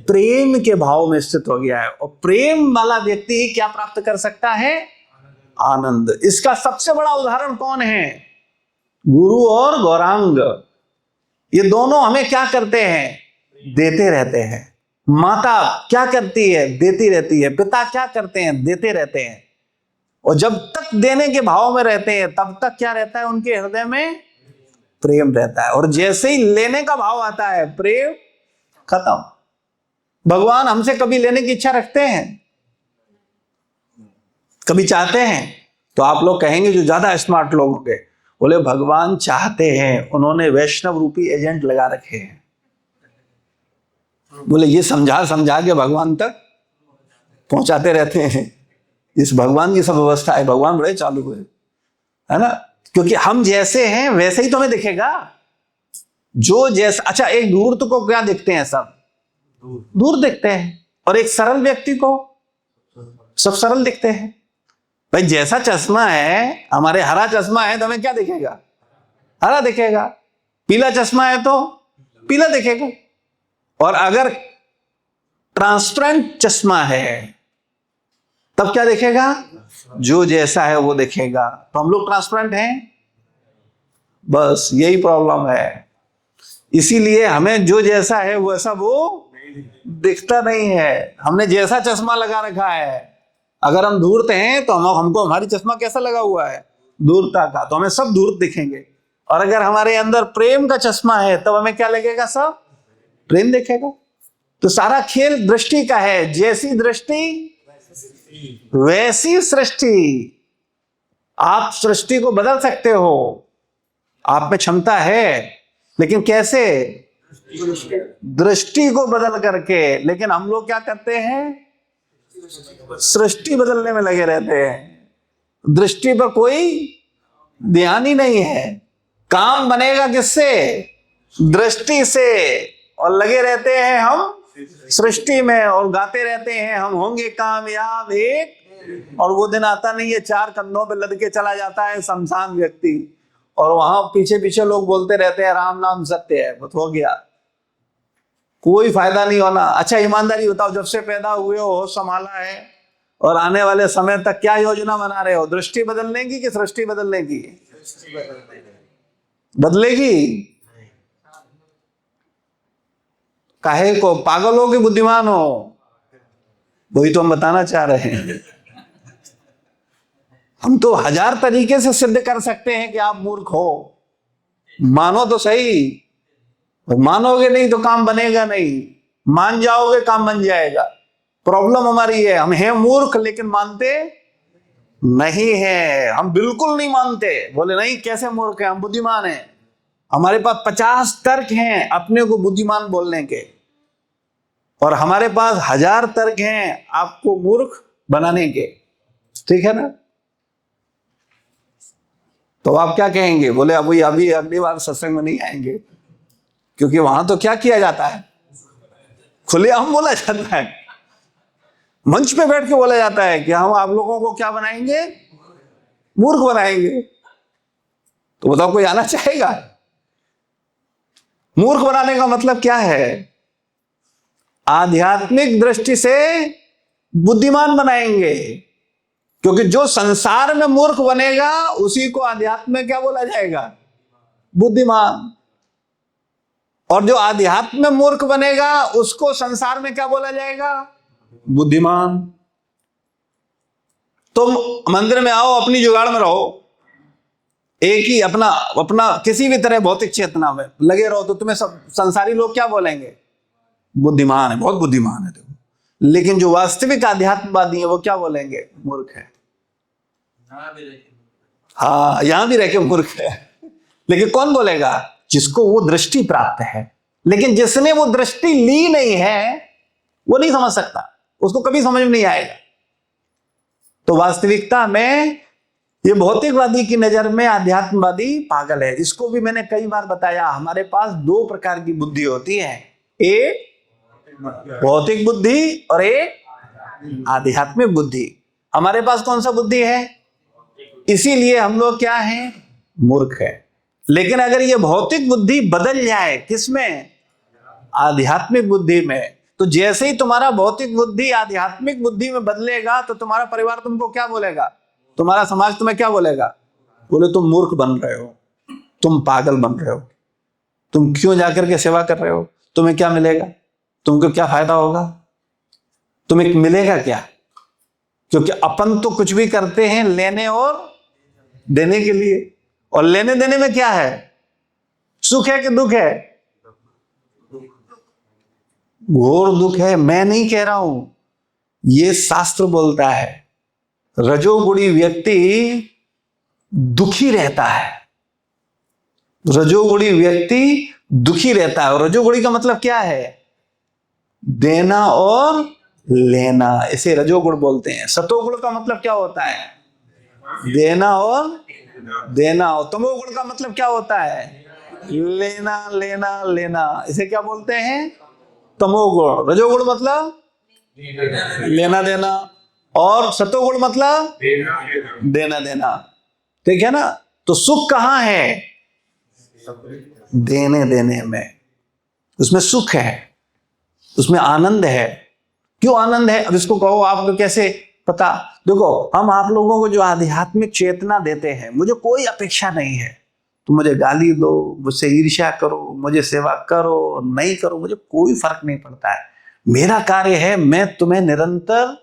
प्रेम के भाव में स्थित हो गया है। और प्रेम वाला व्यक्ति ही क्या प्राप्त कर सकता है? आनंद। इसका सबसे बड़ा उदाहरण कौन है? गुरु और गौरांग। ये दोनों हमें क्या करते हैं? देते रहते हैं। माता क्या करती है? देती रहती है। पिता क्या करते हैं? देते रहते हैं। और जब तक देने के भाव में रहते हैं तब तक क्या रहता है उनके हृदय में? प्रेम रहता है। और जैसे ही लेने का भाव आता है, प्रेम खत्म। भगवान हमसे कभी लेने की इच्छा रखते हैं? कभी चाहते हैं? तो आप लोग कहेंगे जो ज्यादा स्मार्ट लोग होंगे, बोले भगवान चाहते हैं, उन्होंने वैष्णव रूपी एजेंट लगा रखे हैं। बोले ये समझा समझा के भगवान तक पहुंचाते रहते हैं। इस भगवान की सब व्यवस्था है। भगवान बड़े चालू हुए, है ना? क्योंकि हम जैसे हैं वैसे ही तो हमें दिखेगा। जो जैसा, अच्छा एक धूर्त को क्या दिखते हैं? सब दूर दिखते हैं। और एक सरल व्यक्ति को सब सरल दिखते हैं। भाई जैसा चश्मा है, हमारे हरा चश्मा है तो हमें क्या दिखेगा? हरा दिखेगा। पीला चश्मा है तो पीला दिखेगा। और अगर ट्रांसपेरेंट चश्मा है तब क्या दिखेगा? जो जैसा है वो दिखेगा। तो हम लोग ट्रांसपेरेंट हैं, बस यही प्रॉब्लम है। इसीलिए हमें जो जैसा है वैसा वो दिखता नहीं है। हमने जैसा चश्मा लगा रखा है। अगर हम धूर्त हैं तो हमको हमारी चश्मा कैसा लगा हुआ है? धूर्तता का। तो हमें सब धूर्त दिखेंगे। और अगर हमारे अंदर प्रेम का चश्मा है तब हमें क्या लगेगा? सब प्रेम दिखेगा। तो सारा खेल दृष्टि का है। जैसी दृष्टि वैसी सृष्टि। आप सृष्टि को बदल सकते हो, आप में क्षमता है। लेकिन कैसे? दृष्टि को बदल करके। लेकिन हम लोग क्या करते हैं? सृष्टि बदलने में लगे रहते हैं। दृष्टि पर कोई ध्यान ही नहीं है। काम बनेगा किससे? दृष्टि से। और लगे रहते हैं हम सृष्टि में और गाते रहते हैं हम होंगे कामयाब एक। और वो दिन आता नहीं है, 4 कंधों पे लद के चला जाता है शमशान व्यक्ति। और वहां पीछे पीछे लोग बोलते रहते हैं राम नाम सत्य है। बस हो गया, कोई फायदा नहीं होना। अच्छा ईमानदारी बताओ, जब से पैदा हुए हो संभाला है और आने वाले समय तक क्या योजना बना रहे हो? दृष्टि बदलने की कि सृष्टि बदलने की? बदलेगी। काहे को? पागल हो कि बुद्धिमान हो? वही तो हम बताना चाह रहे हैं। हम तो 1000 तरीके से सिद्ध कर सकते हैं कि आप मूर्ख हो। मानो तो सही। मानोगे नहीं तो काम बनेगा नहीं। मान जाओगे काम बन जाएगा। प्रॉब्लम हमारी है, हम हैं मूर्ख लेकिन मानते नहीं है। हम बिल्कुल नहीं मानते। बोले नहीं कैसे मूर्ख है, हम बुद्धिमान हैं। हमारे पास 50 तर्क हैं अपने को बुद्धिमान बोलने के, और हमारे पास 1000 तर्क हैं आपको मूर्ख बनाने के, ठीक है ना। तो आप क्या कहेंगे, बोले अभी अभी अगली बार सत्संग में नहीं आएंगे, क्योंकि वहां तो क्या किया जाता है, खुलेआम बोला जाता है, मंच पे बैठ के बोला जाता है कि हम आप लोगों को क्या बनाएंगे, मूर्ख बनाएंगे। तो बताओ कोई आना चाहेगा? मूर्ख बनाने का मतलब क्या है? आध्यात्मिक दृष्टि से बुद्धिमान बनाएंगे, क्योंकि जो संसार में मूर्ख बनेगा उसी को आध्यात्म में क्या बोला जाएगा, बुद्धिमान। और जो आध्यात्म में मूर्ख बनेगा उसको संसार में क्या बोला जाएगा, बुद्धिमान। तुम मंदिर में आओ, अपनी जुगाड़ में रहो, एक ही अपना अपना किसी भी तरह भौतिक चेतना में लगे रहो, तो तुम्हें सब संसारी लोग क्या बोलेंगे, बुद्धिमान है, बहुत बुद्धिमान है। देखो, लेकिन जो वास्तविक आध्यात्मवादी है वो क्या बोलेंगे, मूर्ख है। हाँ, यहां भी रह के मूर्ख है। लेकिन कौन बोलेगा, जिसको वो दृष्टि प्राप्त है। लेकिन जिसने वो दृष्टि ली नहीं है वो नहीं समझ सकता, उसको कभी समझ में नहीं आएगा। तो वास्तविकता में ये भौतिकवादी की नजर में आध्यात्मवादी पागल है। इसको भी मैंने कई बार बताया, हमारे पास दो प्रकार की बुद्धि होती है, एक भौतिक बुद्धि और एक आध्यात्मिक बुद्धि। हमारे पास कौन सा बुद्धि है, इसीलिए हम लोग क्या हैं, मूर्ख है। लेकिन अगर ये भौतिक बुद्धि बदल जाए किसमें, आध्यात्मिक बुद्धि में, तो जैसे ही तुम्हारा भौतिक बुद्धि आध्यात्मिक बुद्धि में बदलेगा तो तुम्हारा परिवार तुमको क्या बोलेगा, तुम्हारा समाज तुम्हें क्या बोलेगा, बोले तुम मूर्ख बन रहे हो, तुम पागल बन रहे हो, तुम क्यों जाकर के सेवा कर रहे हो, तुम्हें क्या मिलेगा, तुमको क्या फायदा होगा, तुम्हें मिलेगा क्या। क्योंकि अपन तो कुछ भी करते हैं लेने और देने के लिए, और लेने देने में क्या है, सुख है कि दुख है, घोर दुख है। मैं नहीं कह रहा हूं, ये शास्त्र बोलता है। रजोगुणी व्यक्ति दुखी रहता है, रजोगुणी व्यक्ति दुखी रहता है। और रजोगुणी का मतलब क्या है, देना और लेना, इसे रजोगुण बोलते हैं। सतोगुण का मतलब क्या होता है, देना और देना। और तमोगुण का मतलब क्या होता है, लेना लेना लेना, इसे क्या बोलते हैं, तमोगुण। रजोगुण मतलब लेना देना, और सतोगुण मतलब देना देना, ठीक है ना। तो सुख कहां है, देने देने में, उसमें सुख है, उसमें आनंद है। क्यों आनंद है, अब इसको कहो, आपको कैसे पता। देखो, हम आप लोगों को जो आध्यात्मिक चेतना देते हैं, मुझे कोई अपेक्षा नहीं है, तुम मुझे गाली दो, मुझसे ईर्ष्या करो, मुझे सेवा करो नहीं करो, मुझे कोई फर्क नहीं पड़ता है। मेरा कार्य है, मैं तुम्हें निरंतर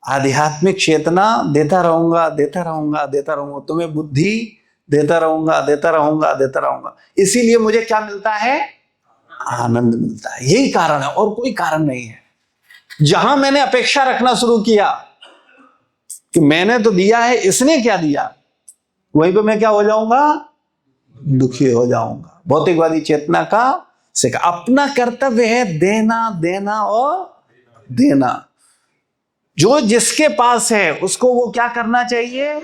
आध्यात्मिक चेतना देता रहूंगा, देता रहूंगा, देता रहूंगा, तुम्हें बुद्धि देता रहूंगा, देता रहूंगा, देता रहूंगा। इसीलिए मुझे क्या मिलता है, आनंद मिलता है। यही कारण है, और कोई कारण नहीं है। जहां मैंने अपेक्षा रखना शुरू किया कि मैंने तो दिया है, इसने क्या दिया, वहीं पे मैं क्या हो जाऊंगा, दुखी हो जाऊंगा। भौतिकवादी चेतना का सिखा, अपना कर्तव्य है देना देना और देना। जो जिसके पास है उसको वो क्या करना चाहिए,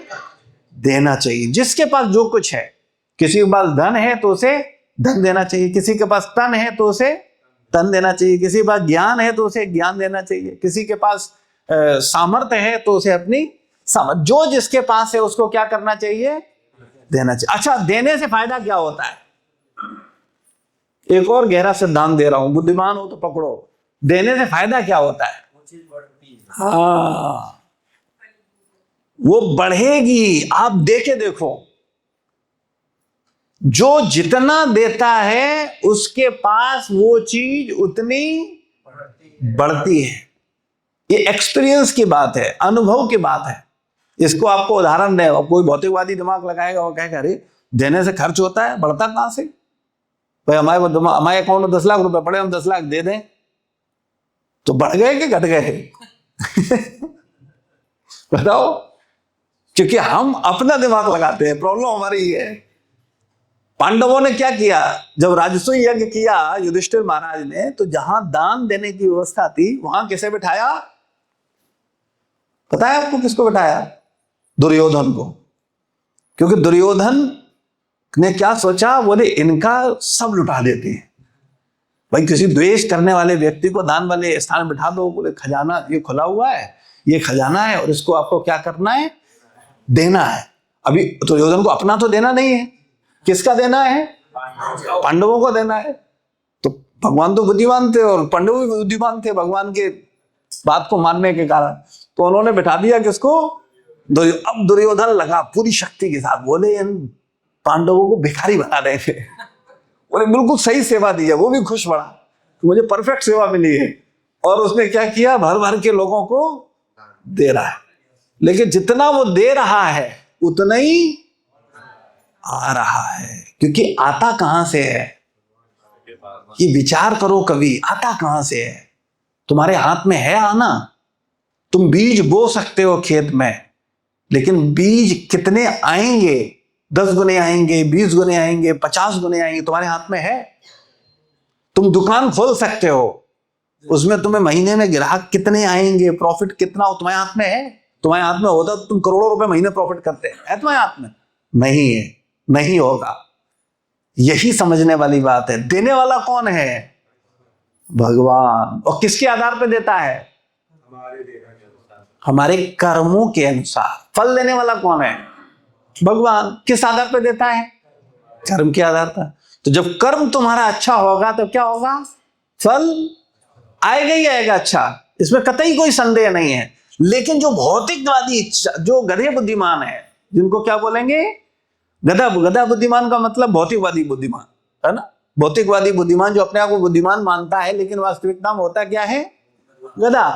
देना चाहिए। जिसके पास जो कुछ है, किसी के पास धन है तो उसे धन देना चाहिए, किसी के पास तन है तो उसे तन देना चाहिए, किसी के पास ज्ञान है तो उसे ज्ञान देना चाहिए, किसी के पास सामर्थ्य है तो उसे अपनी सामर्थ्य, जो जिसके पास है उसको क्या करना चाहिए, देना चाहिए। अच्छा, देने से फायदा क्या होता है, एक और गहरा सिद्धांत दे रहा हूं, बुद्धिमान हो तो पकड़ो। देने से फायदा क्या होता है, हाँ, वो बढ़ेगी। आप देखे देखो, जो जितना देता है उसके पास वो चीज उतनी बढ़ती है। ये एक्सपीरियंस की बात है, अनुभव की बात है। इसको आपको उदाहरण दे, कोई भौतिकवादी दिमाग लगाएगा, वो कहेगा अरे देने से खर्च होता है, बढ़ता कहां से, भाई हमारे अकाउंट में 10 लाख रुपए पड़े, हम 10 लाख दे दें तो बढ़ गए कि घट गए बताओ। क्योंकि हम अपना दिमाग लगाते हैं, प्रॉब्लम हमारी है। पांडवों ने क्या किया, जब राजस्व यज्ञ किया युधिष्ठिर महाराज ने, तो जहां दान देने की व्यवस्था थी वहां किसे बिठाया, पता है आपको किसको बिठाया? दुर्योधन को। क्योंकि दुर्योधन ने क्या सोचा, बोले इनका सब लुटा देते हैं भाई, किसी द्वेष करने वाले व्यक्ति को दान वाले स्थान में बिठा दो। बोले खजाना ये खुला हुआ है, ये खजाना है और इसको आपको क्या करना है, देना है। अभी दुर्योधन को अपना तो देना नहीं है, किसका देना है? पांडवों को देना है। तो भगवान तो बुद्धिमान थे और पांडव भी बुद्धिमान थे भगवान के बात को मानने के कारण, तो उन्होंने बिठा दिया किसको? अब दुर्योधन लगा पूरी शक्ति के साथ, बोले इन पांडवों को भिखारी बना रहे थे। बोले बिल्कुल सही सेवा दी है, वो भी खुश पड़ा, तो मुझे परफेक्ट सेवा मिली है। और उसने क्या किया, भर भर के लोगों को दे रहा है। लेकिन जितना वो दे रहा है उतना ही आ रहा है, क्योंकि आता कहां से है? ये विचार करो कभी, आता कहां से है? तुम्हारे हाथ में है आना। तुम बीज बो सकते हो खेत में, लेकिन बीज कितने आएंगे, 10 गुने आएंगे, 20 गुने आएंगे, 50 गुने आएंगे, तुम्हारे हाथ में है। तुम दुकान खोल सकते हो, उसमें तुम्हें महीने में ग्राहक कितने आएंगे, प्रॉफिट कितना हो, तुम्हारे हाथ में है? तुम्हारे हाथ में होता तो तुम करोड़ों रुपए महीने प्रॉफिट करते है तुम्हारे हाथ में? नहीं है, नहीं होगा। यही समझने वाली बात है। देने वाला कौन है? भगवान। और किसके आधार पर देता है? हमारे कर्मों के अनुसार। फल देने वाला कौन है? भगवान। किस आधार पर देता है? कर्म के आधार पर। तो जब कर्म तुम्हारा अच्छा होगा तो क्या होगा? फल आएगा ही आएगा अच्छा, इसमें कतई कोई संदेह नहीं है। लेकिन जो भौतिकवादी, जो गधे बुद्धिमान है, जिनको क्या बोलेंगे? गधा बुद्धिमान का मतलब भौतिकवादी बुद्धिमान है ना। भौतिकवादी बुद्धिमान जो अपने आप को बुद्धिमान मानता है, लेकिन वास्तविकता में होता क्या है? गधा।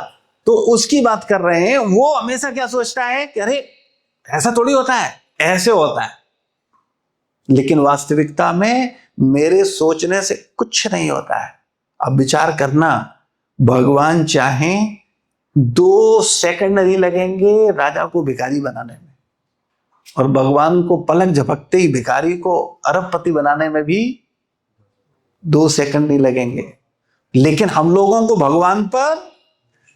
तो उसकी बात कर रहे हैं। वो हमेशा क्या सोचता है कि अरे ऐसा थोड़ी होता है, ऐसे होता है। लेकिन वास्तविकता में मेरे सोचने से कुछ नहीं होता है। अब विचार करना, भगवान चाहें 2 सेकंड नहीं लगेंगे राजा को भिखारी बनाने में, और भगवान को पलक झपकते ही भिखारी को अरबपति बनाने में भी 2 सेकंड नहीं लगेंगे। लेकिन हम लोगों को भगवान पर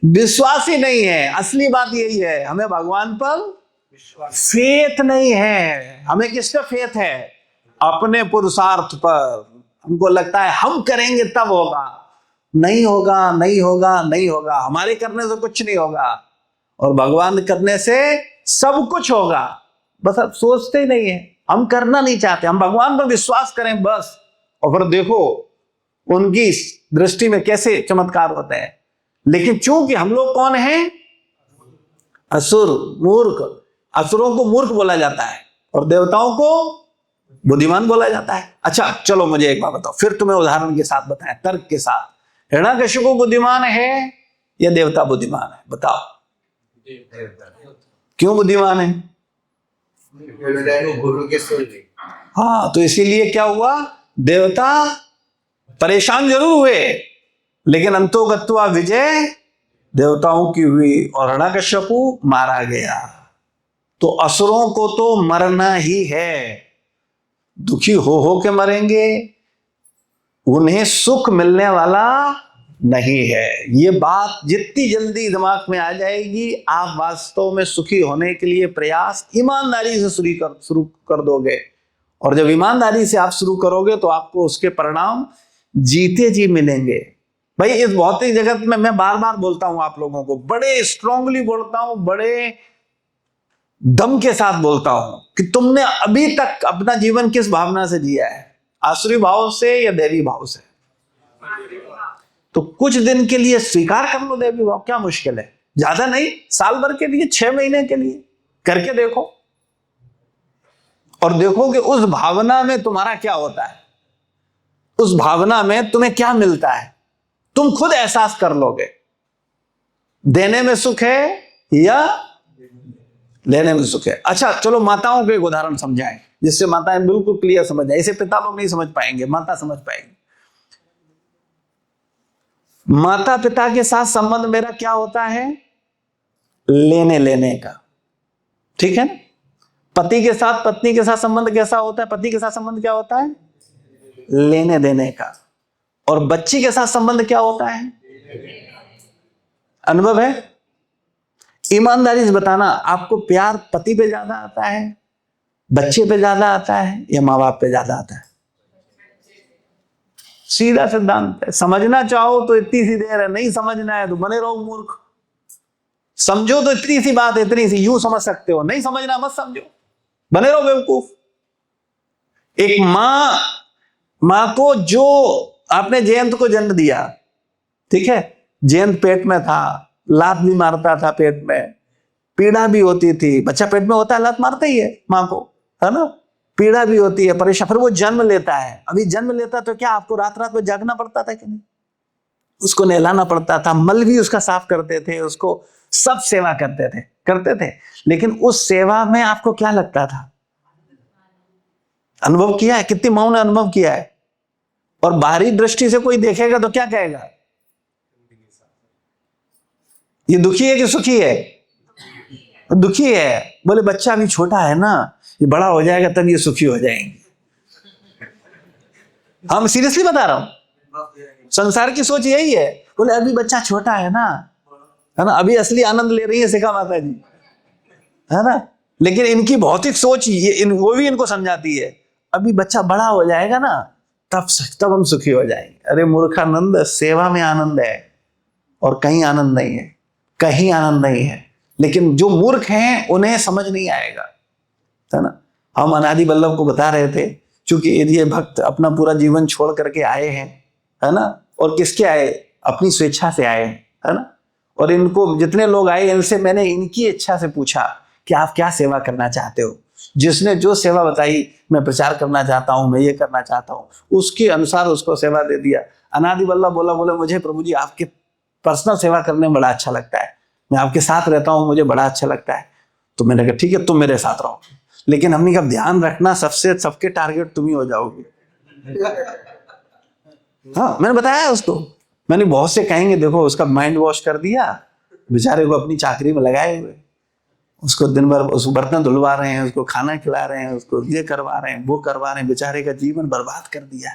विश्वास ही नहीं है। असली बात यही है, हमें भगवान पर फेथ नहीं है। हमें किस पे फेथ है? अपने पुरुषार्थ पर। हमको लगता है हम करेंगे तब होगा। नहीं होगा, नहीं होगा, नहीं होगा। हमारे करने से कुछ नहीं होगा, और भगवान करने से सब कुछ होगा। बस अब सोचते ही नहीं है, हम करना नहीं चाहते। हम भगवान पर विश्वास करें बस, और फिर देखो उनकी दृष्टि में कैसे चमत्कार होते हैं। लेकिन चूंकि हम लोग कौन हैं? असुर, मूर्ख। असुरों को मूर्ख बोला जाता है और देवताओं को बुद्धिमान बोला जाता है। अच्छा चलो मुझे एक बात बताओ, फिर तुम्हें उदाहरण के साथ बताएं, तर्क के साथ। हिरण्यकशिपु बुद्धिमान है या देवता बुद्धिमान है? बताओ। क्यों बुद्धिमान है? गुरु के सूर्य। हाँ, तो इसीलिए क्या हुआ? देवता परेशान जरूर हुए, लेकिन अंतोगत्वा विजय देवताओं की हुई और हिरण्यकशिपु मारा गया। तो असुरों को तो मरना ही है, दुखी हो के मरेंगे, उन्हें सुख मिलने वाला नहीं है। ये बात जितनी जल्दी दिमाग में आ जाएगी, आप वास्तव में सुखी होने के लिए प्रयास ईमानदारी से शुरू कर दोगे। और जब ईमानदारी से आप शुरू करोगे तो आपको उसके परिणाम जीते जी मिलेंगे। भाई इस भौतिक जगत में मैं बार बार बोलता हूं आप लोगों को, बड़े स्ट्रांगली बोलता हूं, बड़े दम के साथ बोलता हूं कि तुमने अभी तक अपना जीवन किस भावना से जिया है? आसुरी भाव से या दैवी भाव से? तो कुछ दिन के लिए स्वीकार कर लो दैवी भाव, क्या मुश्किल है? ज्यादा नहीं, साल भर के लिए, 6 महीने के लिए करके देखो, और देखो कि उस भावना में तुम्हारा क्या होता है, उस भावना में तुम्हें क्या मिलता है। तुम खुद एहसास कर लोगे। देने में सुख है या लेने में सुख है। अच्छा चलो माताओं को एक उदाहरण समझाएं, जिससे माताएं बिल्कुल क्लियर समझ जाए। इसे पिता लोग नहीं समझ पाएंगे, माता समझ पाएंगे। माता पिता के साथ संबंध मेरा क्या होता है? लेने लेने का, ठीक है ना। पति के साथ, पत्नी के साथ संबंध कैसा होता है? पति के साथ संबंध क्या होता है? लेने देने का। और बच्ची के साथ संबंध क्या होता है? अनुभव है? ईमानदारी से बताना, आपको प्यार पति पे ज्यादा आता है, बच्चे पे ज्यादा आता है, या माँ बाप पे ज्यादा आता है? सीधा सिद्धांत है। समझना चाहो तो इतनी सी देर है, नहीं समझना है तो बने रहो मूर्ख। समझो तो इतनी सी बात, इतनी सी, यूं समझ सकते हो, नहीं समझना मत समझो, बने रहो बेवकूफ। एक मां को, जो आपने जयंत को जन्म दिया, ठीक है, जयंत पेट में था, लात भी मारता था पेट में, पीड़ा भी होती थी, बच्चा पेट में होता है लात मारता ही है मां को, है ना, पीड़ा भी होती है, परेशान, फिर वो जन्म लेता है। अभी जन्म लेता तो क्या आपको रात रात में जागना पड़ता था कि नहीं? उसको नहलाना पड़ता था, मल भी उसका साफ करते थे, उसको सब सेवा करते थे। लेकिन उस सेवा में आपको क्या लगता था? अनुभव किया है? कितनी माओ ने अनुभव किया है? और बाहरी दृष्टि से कोई देखेगा तो क्या कहेगा? ये दुखी है कि सुखी है? दुखी है। बोले बच्चा अभी छोटा है ना, ये बड़ा हो जाएगा तब ये सुखी हो जाएंगे। हम सीरियसली बता रहा हूं, संसार की सोच यही है। बोले अभी बच्चा छोटा है ना, है ना, अभी असली आनंद ले रही है शिखा माता जी, है ना। लेकिन इनकी भौतिक सोच वो भी इनको समझाती है, अभी बच्चा बड़ा हो जाएगा ना, तब हम सुखी हो जाएंगे। अरे मूर्खानंद, सेवा में आनंद है और कहीं आनंद नहीं है, कहीं आनंद नहीं है। लेकिन जो मूर्ख हैं उन्हें समझ नहीं आएगा, है ना। हम अनादि वल्लभ को बता रहे थे, क्योंकि ये भक्त अपना पूरा जीवन छोड़ करके आए हैं, है ना, और किसके आए? अपनी स्वेच्छा से आए, है ना। और इनको जितने लोग आए, इनसे मैंने इनकी इच्छा से पूछा कि आप क्या सेवा करना चाहते हो। जिसने जो सेवा बताई, मैं प्रचार करना चाहता हूं, मैं ये करना चाहता हूं, उसके अनुसार उसको सेवा दे दिया। अनादि वल्लभ बोला मुझे प्रभु जी आपके पर्सनल सेवा करने में बड़ा अच्छा लगता है, मैं आपके साथ रहता हूं, मुझे बड़ा अच्छा लगता है। तो मैंने कहा ठीक है, तुम मेरे साथ रहो, लेकिन हमने कहा ध्यान रखना सबके टारगेट तुम ही हो जाओगे। हाँ, मैंने बताया उसको। मैंने बहुत से कहेंगे देखो उसका माइंड वॉश कर दिया, बेचारे को अपनी चाकरी में लगाए हुए, उसको दिन भर उसको बर्तन धुलवा रहे हैं, उसको खाना खिला रहे हैं, उसको ये करवा रहे हैं, वो करवा रहे हैं, बेचारे का जीवन बर्बाद कर दिया।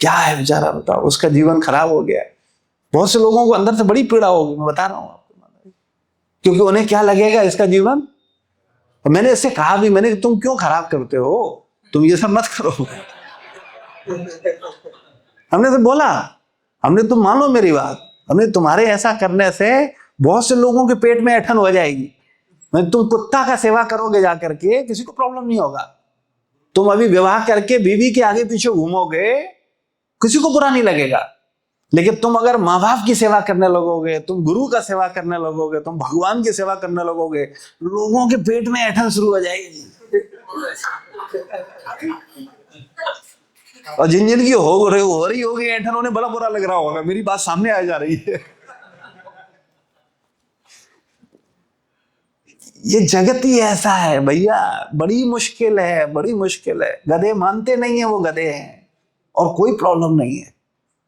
क्या है बेचारा, बताओ, उसका जीवन खराब हो गया। बहुत से लोगों को अंदर से बड़ी पीड़ा होगी, मैं बता रहा हूं आपको, क्योंकि उन्हें क्या लगेगा इसका जीवन। और मैंने इससे कहा भी, मैंने तुम क्यों खराब करते हो, तुम ये सब मत करो। हमने तो बोला, हमने तुम मानो मेरी बात, हमने तुम्हारे ऐसा करने से बहुत से लोगों के पेट में ऐठन हो जाएगी। मैं तुम कुत्ता का सेवा करोगे जाकर के, किसी को प्रॉब्लम नहीं होगा। तुम अभी विवाह करके बीवी के आगे पीछे घूमोगे, किसी को बुरा नहीं लगेगा। लेकिन तुम अगर माँ बाप की सेवा करने लगोगे, तुम गुरु का सेवा करने लगोगे, तुम भगवान की सेवा करने लगोगे, लोगों के पेट में ऐठन शुरू हो जाएगी। और जिन की हो रही होगी ऐठन, उन्हें बड़ा बुरा लग रहा होगा। मेरी बात सामने आ जा रही है। ये जगत ही ऐसा है भैया, बड़ी मुश्किल है, बड़ी मुश्किल है। गधे मानते नहीं है, वो गधे हैं और कोई प्रॉब्लम नहीं है।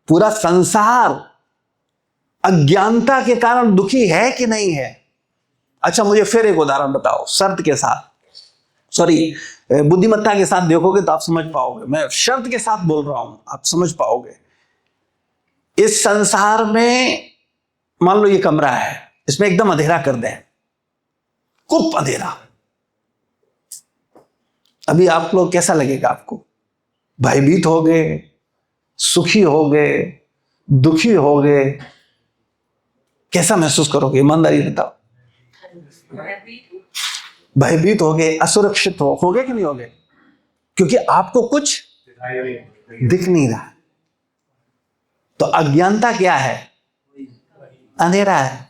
पूरा संसार अज्ञानता के कारण दुखी है कि नहीं है? अच्छा, मुझे फिर एक उदाहरण बताओ, शर्त के साथ, सॉरी, बुद्धिमत्ता के साथ देखोगे तो आप समझ पाओगे। मैं शर्त के साथ बोल रहा हूं, आप समझ पाओगे। इस संसार में मान लो ये कमरा है, इसमें एकदम अंधेरा कर दें, खूब अंधेरा। अभी आप लोग कैसा लगेगा? आपको भयभीत हो गए, सुखी हो गए, दुखी हो गए, कैसा महसूस करोगे? ईमानदारी बताओ। भयभीत हो गए, असुरक्षित हो गए कि नहीं हो गए? क्योंकि आपको कुछ दिख नहीं रहा। तो अज्ञानता क्या है? अंधेरा है।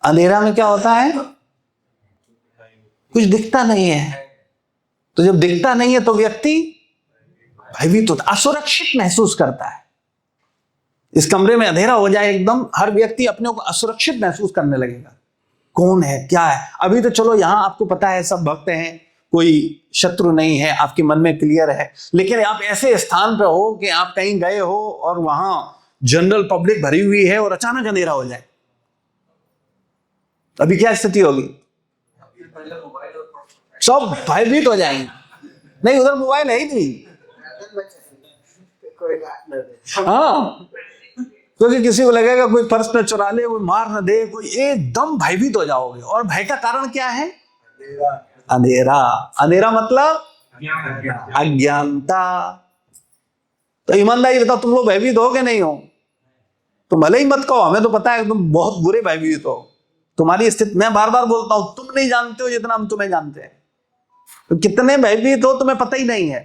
अंधेरा में क्या होता है? कुछ दिखता नहीं है। तो जब दिखता नहीं है तो व्यक्ति भयभीत होता, असुरक्षित महसूस करता है। इस कमरे में अंधेरा हो जाए एकदम, हर व्यक्ति अपने को असुरक्षित महसूस करने लगेगा। कौन है, क्या है? अभी तो चलो यहां आपको पता है सब भक्त हैं, कोई शत्रु नहीं है, आपके मन में क्लियर है। लेकिन आप ऐसे स्थान पे हो कि आप कहीं गए हो और वहां जनरल पब्लिक भरी हुई है और अचानक अंधेरा हो जाए, अभी क्या स्थिति होगी? सब भयभीत हो जाएंगे। नहीं, उधर मोबाइल है ही नहीं। हाँ, क्योंकि किसी को लगेगा कोई पर्स न चुरा ले, कोई मार न दे, कोई एकदम भयभीत हो जाओगे। और भय का कारण क्या है? अंधेरा। अंधेरा मतलब अज्ञानता। तो ईमानदारी बताओ, तुम लोग भयभीत हो कि नहीं हो? तुम भले ही मत कहो, हमें तो पता है तुम बहुत बुरे भयभीत हो। तुम्हारी स्थिति मैं बार बार बोलता हूं, तुम नहीं जानते हो जितना हम तुम्हें जानते हैं। तो कितने भयभीत हो तुम्हें पता ही नहीं है।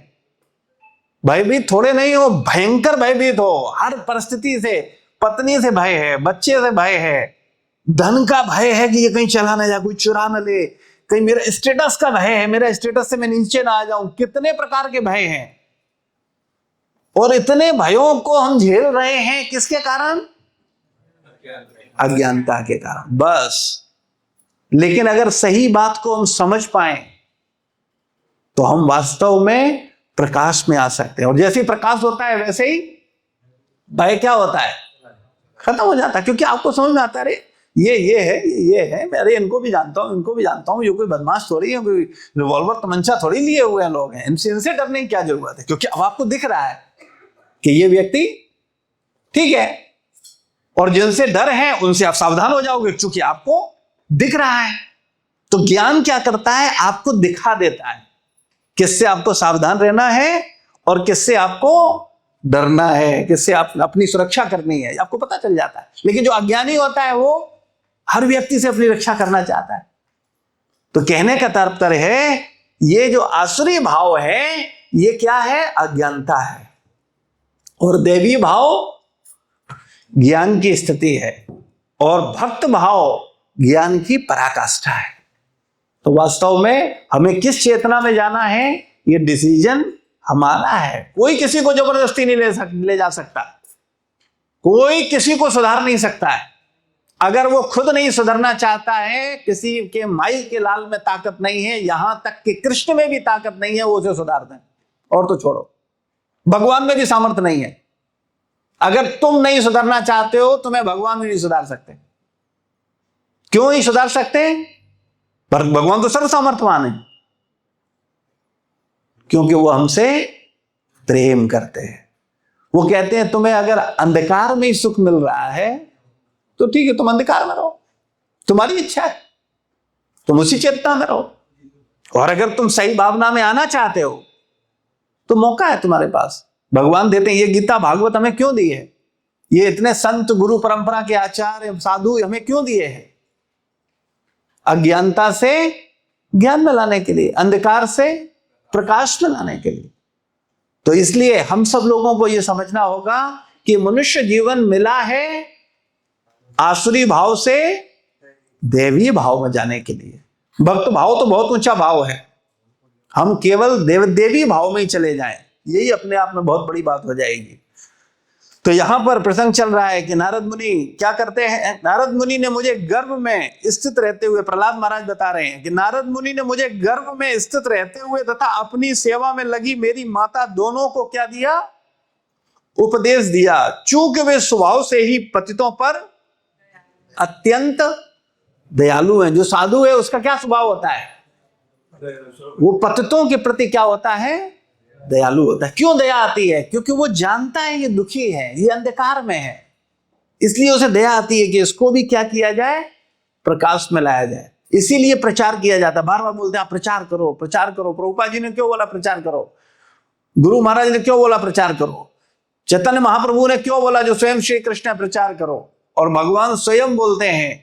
भयभीत थोड़े नहीं हो, भयंकर भयभीत हो। हर परिस्थिति से, पत्नी से भय है, बच्चे से भय है, धन का भय है कि ये कहीं चला ना जाए, कोई चुरा न ले, कहीं मेरा स्टेटस का भय है, मेरा स्टेटस से मैं नीचे ना आ जाऊं। कितने प्रकार के भय हैं। और इतने भयों को हम झेल रहे हैं किसके कारण? अज्ञानता के कारण, बस। लेकिन अगर सही बात को हम समझ पाए तो हम वास्तव में प्रकाश में आ सकते हैं। और जैसे ही प्रकाश होता है वैसे ही भय क्या होता है? खत्म हो जाता है। क्योंकि आपको समझ में आता है, अरे ये है, मैं अरे इनको भी जानता हूं, इनको भी जानता हूं, ये कोई बदमाश थोड़ी है, कोई रिवॉल्वर तमंचा थोड़ी लिए हुए हैं लोग हैं, इनसे डरने की क्या जरूरत है? क्योंकि अब आपको दिख रहा है कि ये व्यक्ति ठीक है, और जिनसे डर है उनसे आप सावधान हो जाओगे, क्योंकि आपको दिख रहा है। तो ज्ञान क्या करता है? आपको दिखा देता है किससे आपको सावधान रहना है और किससे आपको डरना है, किससे आप अपनी सुरक्षा करनी है, आपको पता चल जाता है। लेकिन जो अज्ञानी होता है वो हर व्यक्ति से अपनी रक्षा करना चाहता है। तो कहने का तात्पर्य है, ये जो आसुरी भाव है ये क्या है? अज्ञानता है। और दैवी भाव ज्ञान की स्थिति है, और भक्त भाव ज्ञान की पराकाष्ठा है। तो वास्तव में हमें किस चेतना में जाना है, ये डिसीजन हमारा है। कोई किसी को जबरदस्ती नहीं ले जा सकता, कोई किसी को सुधार नहीं सकता है। अगर वो खुद नहीं सुधरना चाहता है, किसी के माई के लाल में ताकत नहीं है, यहां तक कि कृष्ण में भी ताकत नहीं है वो उसे सुधार दें। और तो छोड़ो, भगवान में भी सामर्थ्य नहीं है। अगर तुम नहीं सुधरना चाहते हो, तुम्हें भगवान भी नहीं सुधार सकते। क्यों नहीं सुधार सकते? पर भगवान तो सर्व सामर्थ्यवान है, क्योंकि वो हमसे प्रेम करते हैं। वो कहते हैं तुम्हें अगर अंधकार में ही सुख मिल रहा है तो ठीक है, तुम अंधकार में रहो, तुम्हारी इच्छा है, तुम उसी चेतना में रहो। और अगर तुम सही भावना में आना चाहते हो तो मौका है तुम्हारे पास, भगवान देते हैं। ये गीता भागवत हमें क्यों दी है? ये इतने संत गुरु परंपरा के आचार्य साधु हमें क्यों दिए हैं? अज्ञानता से ज्ञान में लाने के लिए, अंधकार से प्रकाश में लाने के लिए। तो इसलिए हम सब लोगों को यह समझना होगा कि मनुष्य जीवन मिला है आसुरी भाव से देवी भाव में जाने के लिए। भक्त भाव तो बहुत ऊंचा भाव है, हम केवल देवी भाव में ही चले जाएं, यही अपने आप में बहुत बड़ी बात हो जाएगी। तो यहां पर प्रसंग चल रहा है कि नारद मुनि क्या करते हैं। नारद मुनि ने मुझे गर्भ में स्थित रहते हुए, प्रहलाद महाराज बता रहे हैं कि नारद मुनि ने मुझे गर्भ में स्थित रहते हुए तथा अपनी सेवा में लगी मेरी माता दोनों को क्या दिया? उपदेश दिया। चूंकि वे स्वभाव से ही पतितों पर अत्यंत दयालु हैं। जो साधु है उसका क्या स्वभाव होता है? वो पतितों के प्रति क्या होता है? दयालु होता है। क्यों दया आती है? क्योंकि वो जानता है ये दुखी है, ये अंधकार में है, इसलिए उसे दया आती है कि इसको भी क्या किया जाए? प्रकाश में लाया जाए। इसीलिए प्रचार किया जाता है। बार बार बोलते हैं आप प्रचार करो, प्रचार करो। प्रभुपाद जी ने क्यों बोला प्रचार करो? गुरु महाराज ने क्यों बोला प्रचार करो? चैतन्य महाप्रभु ने क्यों बोला जो स्वयं श्री कृष्ण प्रचार करो? और भगवान स्वयं बोलते हैं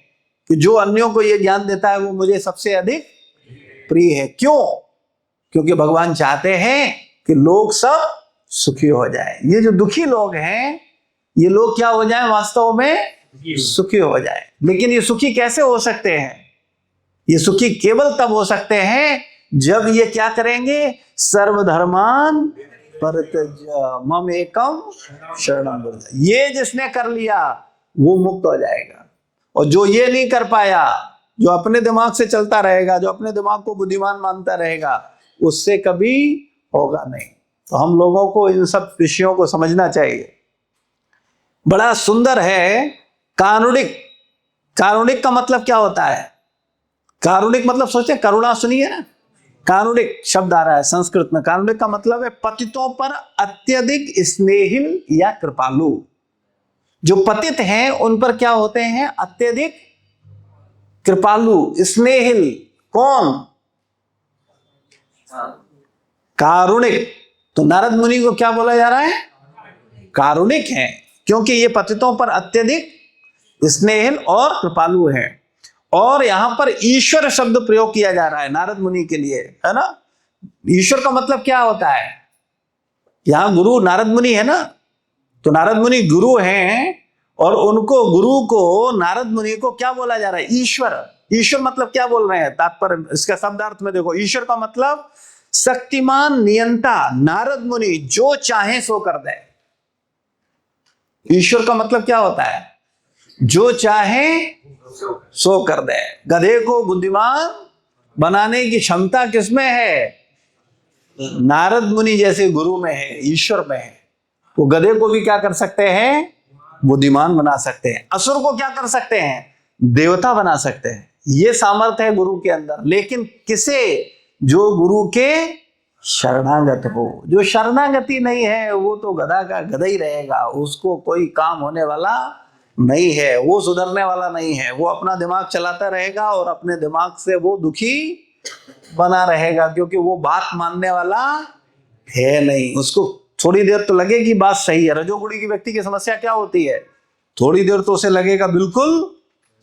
कि जो अन्यों को यह ज्ञान देता है वो मुझे सबसे अधिक प्रिय है। क्यों? क्योंकि भगवान चाहते हैं कि लोग सब सुखी हो जाए। ये जो दुखी लोग हैं ये लोग क्या हो जाए? वास्तव में सुखी हो जाए। लेकिन ये सुखी कैसे हो सकते हैं? ये सुखी केवल तब हो सकते हैं जब ये क्या करेंगे? सर्वधर्मान परित्यज्य मम एकम शरणम व्रज। ये जिसने कर लिया वो मुक्त हो जाएगा। और जो ये नहीं कर पाया, जो अपने दिमाग से चलता रहेगा, जो अपने दिमाग को बुद्धिमान मानता रहेगा, उससे कभी होगा नहीं। तो हम लोगों को इन सब विषयों को समझना चाहिए। बड़ा सुंदर है कारुणिक। कारुणिक का मतलब क्या होता है? कारुणिक मतलब सोचते हैं करुणा सुनी है ना? कारुणिक शब्द आ रहा है संस्कृत में। कारुणिक का मतलब है पतितों पर अत्यधिक स्नेहिल या कृपालु। जो पतित हैं उन पर क्या होते हैं? अत्यधिक कृपालु, स्नेहिल। कौन? कारुणिक। तो नारद मुनि को क्या बोला जा रहा है? कारुणिक हैं, क्योंकि ये पतितों पर अत्यधिक स्नेहिल और कृपालु हैं। और यहां पर ईश्वर शब्द प्रयोग किया जा रहा है नारद मुनि के लिए, है ना। ईश्वर का मतलब क्या होता है? यहां गुरु नारद मुनि है ना, तो नारद मुनि गुरु हैं और उनको, गुरु को, नारद मुनि को क्या बोला जा रहा है? ईश्वर। ईश्वर मतलब क्या बोल रहे हैं? तात्पर्य इसका शब्दार्थ में देखो, ईश्वर का मतलब शक्तिमान नियंता। नारद मुनि जो चाहे सो कर दे। ईश्वर का मतलब क्या होता है? जो चाहे सो कर दे। गधे को बुद्धिमान बनाने की क्षमता किसमें है? नारद मुनि जैसे गुरु में है, ईश्वर में है। वो गधे को भी क्या कर सकते हैं? बुद्धिमान बना सकते हैं। असुर को क्या कर सकते हैं? देवता बना सकते हैं। ये सामर्थ्य है गुरु के अंदर। लेकिन किसे? जो गुरु के शरणागत हो। जो शरणागति नहीं है वो तो गधा का गधा ही रहेगा, उसको कोई काम होने वाला नहीं है, वो सुधरने वाला नहीं है। वो अपना दिमाग चलाता रहेगा और अपने दिमाग से वो दुखी बना रहेगा, क्योंकि वो बात मानने वाला है नहीं। उसको थोड़ी देर तो लगेगी बात सही है। रजोगुणी की व्यक्ति की समस्या क्या होती है? थोड़ी देर तो उसे लगेगा बिल्कुल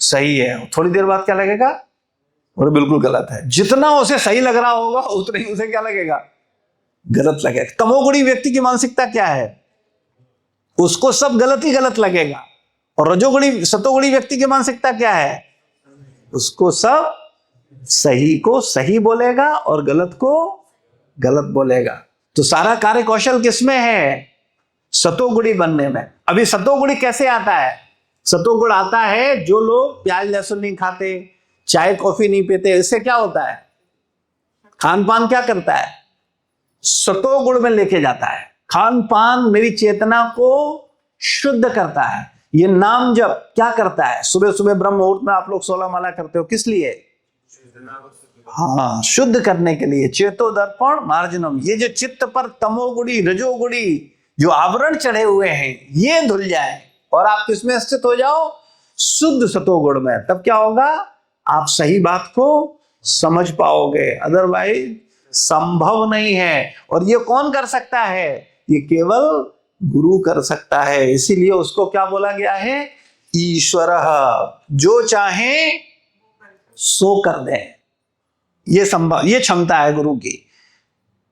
सही है, थोड़ी देर बाद क्या लगेगा? और बिल्कुल गलत है। जितना उसे सही लग रहा होगा उतना ही उसे क्या लगेगा? गलत लगेगा। तमोगुणी व्यक्ति की मानसिकता क्या है? उसको सब गलत ही गलत लगेगा। और रजोगुणी, सतोगुणी व्यक्ति की मानसिकता क्या है? उसको सब सही को सही बोलेगा और गलत को गलत बोलेगा। तो सारा कार्य कौशल किसमें है? सतोगुणी बनने में। अभी सतोगुणी कैसे आता है? सतोगुण आता है जो लोग प्याज लहसुन नहीं खाते, चाय कॉफी नहीं पीते। इससे क्या होता है? खान पान क्या करता है? सतोगुण में लेके जाता है। खान पान मेरी चेतना को शुद्ध करता है। ये नाम जब क्या करता है? सुबह सुबह ब्रह्म मुहूर्त में आप लोग 16 माला करते हो, किस लिए? हाँ, शुद्ध करने के लिए। चेतो दर्पण मार्जनम। ये जो चित्त पर तमोगुणी रजोगुणी जो आवरण चढ़े हुए हैं, ये धुल जाए और आप किसमें स्थित हो जाओ? शुद्ध सतोगुण में। तब क्या होगा? आप सही बात को समझ पाओगे, अदरवाइज संभव नहीं है। और ये कौन कर सकता है? ये केवल गुरु कर सकता है। इसीलिए उसको क्या बोला गया है? ईश्वर। जो चाहे सो कर दे, ये संभव, ये क्षमता है गुरु की।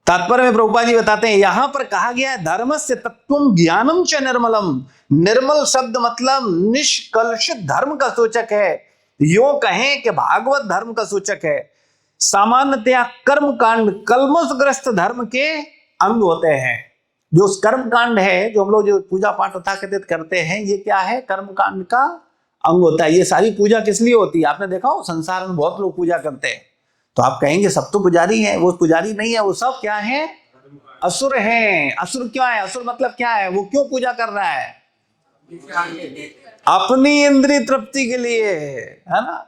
तात्पर्य में प्रभुपाद जी बताते हैं, यहां पर कहा गया है धर्मस्य तत्वम ज्ञानम च निर्मलम। निर्मल शब्द मतलब निष्कलुषित धर्म का सूचक है। यो कहें कि भागवत धर्म का सूचक है। सामान्यतया कर्म कांड कलमशग्रस्त धर्म के अंग होते हैं। जो कर्म कांड है, जो हम लोग जो पूजा पाठ तथाकथित करते हैं, ये क्या है? कर्म कांड का अंग होता है। ये सारी पूजा किस लिए होती है? आपने देखा हो संसार में बहुत लोग पूजा करते हैं, तो आप कहेंगे सब तो पुजारी हैं। वो पुजारी नहीं है, वो सब क्या है? असुर हैं। असुर क्या है? असुर मतलब क्या है? वो क्यों पूजा कर रहा है? अपनी इंद्रिय तृप्ति के लिए, है ना।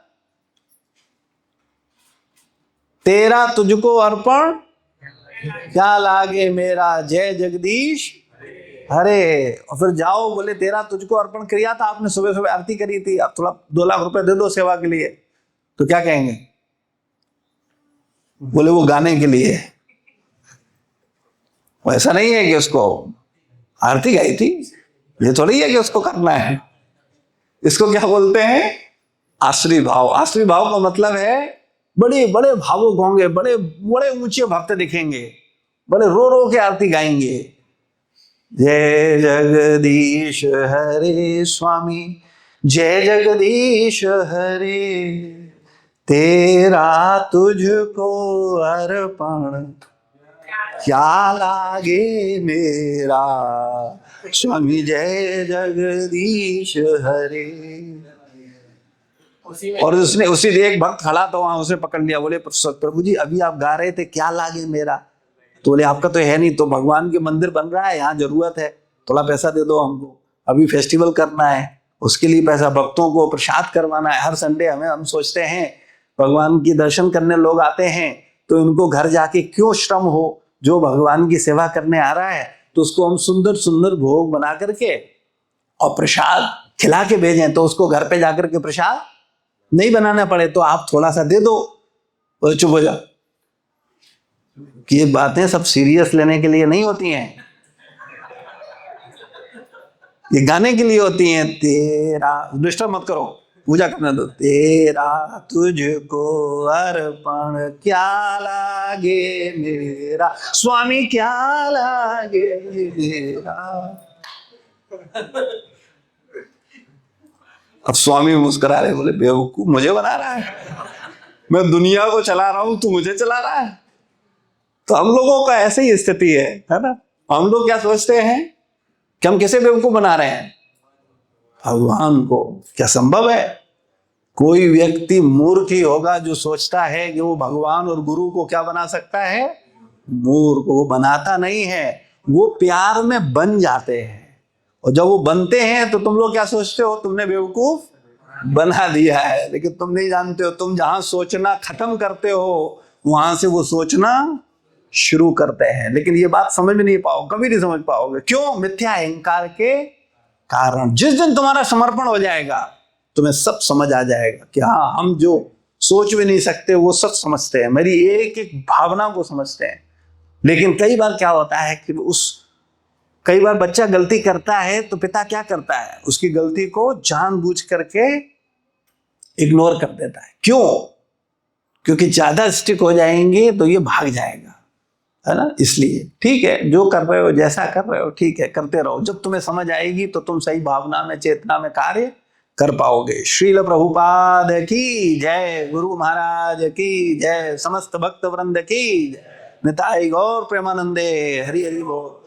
तेरा तुझको अर्पण क्या लागे मेरा, जय जगदीश हरे। और फिर जाओ, बोले तेरा तुझको अर्पण किया था आपने, सुबह सुबह आरती करी थी, अब थोड़ा 2 लाख रुपए दे दो सेवा के लिए, तो क्या कहेंगे? बोले वो गाने के लिए। ऐसा नहीं है कि उसको आरती गाई थी, ये थोड़ी है कि उसको करना है। इसको क्या बोलते हैं? आश्रय भाव। आश्रय भाव का मतलब है बड़े बड़े भावुक होंगे, बड़े बड़े ऊंचे भक्त दिखेंगे, बड़े रो रो के आरती गाएंगे। जय जगदीश हरे स्वामी, जय जगदीश हरे, तेरा तुझको अर्पण क्या लागे मेरा, स्वामी जय जगदीश हरे। और उसने उसी एक भक्त खड़ा तो वहां उसे पकड़ लिया, बोले प्रभु जी अभी आप गा रहे थे क्या लागे मेरा, तो बोले आपका तो है नहीं, तो भगवान के मंदिर बन रहा है, यहाँ जरूरत है, थोड़ा पैसा दे दो हमको, अभी फेस्टिवल करना है, उसके लिए पैसा, भक्तों को प्रसाद करवाना है। हर संडे हम सोचते हैं भगवान की दर्शन करने लोग आते हैं, तो इनको घर जाके क्यों श्रम हो, जो भगवान की सेवा करने आ रहा है तो उसको हम सुंदर सुंदर भोग बना करके और प्रसाद खिला के भेजें तो उसको घर पे जाकर के प्रसाद नहीं बनाना पड़े, तो आप थोड़ा सा दे दो, वो चुप हो जा। कि ये बातें सब सीरियस लेने के लिए नहीं होती हैं, ये गाने के लिए होती हैं। तेरा डिस्टर्ब मत करो, पूजा करने दो। तेरा तुझको अर्पण क्या लागे मेरा स्वामी, क्या लागे मेरा। अब स्वामी मुस्कुरा रहे, बोले बेवकूफ मुझे बना रहा है, मैं दुनिया को चला रहा हूं, तू मुझे चला रहा है। तो हम लोगों का ऐसे ही स्थिति है ना। हम लोग क्या सोचते हैं कि हम किसे बेवकूफ बना रहे हैं, भगवान को। क्या संभव है कोई व्यक्ति मूर्ख ही होगा जो सोचता है कि वो भगवान और गुरु को क्या बना सकता है, मूर्ख। वो बनाता नहीं है, वो प्यार में बन जाते हैं। और जब वो बनते हैं तो तुम लोग क्या सोचते हो, तुमने बेवकूफ बना दिया है। लेकिन तुम नहीं जानते हो, तुम जहां सोचना खत्म करते हो वहां से वो सोचना शुरू करते हैं। लेकिन ये बात समझ में नहीं पाओ, कभी नहीं समझ पाओगे। क्यों? मिथ्या अहंकार के कारण। जिस दिन तुम्हारा समर्पण हो जाएगा तुम्हें सब समझ आ जाएगा कि हाँ, हम जो सोच भी नहीं सकते वो सच समझते हैं, मेरी एक एक भावना को समझते हैं। लेकिन कई बार क्या होता है कि कई बार बच्चा गलती करता है तो पिता क्या करता है, उसकी गलती को जानबूझ करके इग्नोर कर देता है। क्यों? क्योंकि ज्यादा स्टिक हो जाएंगे तो ये भाग जाएगा, है ना। इसलिए ठीक है, जो कर रहे हो, जैसा कर रहे हो, ठीक है, करते रहो। जब तुम्हें समझ आएगी तो तुम सही भावना में, चेतना में कार्य कर पाओगे। श्रील प्रभुपाद की जय, गुरु महाराज की जय, समस्त भक्त वृंद की जय, निताई गौर प्रेमानंदे, हरि हरि बोल।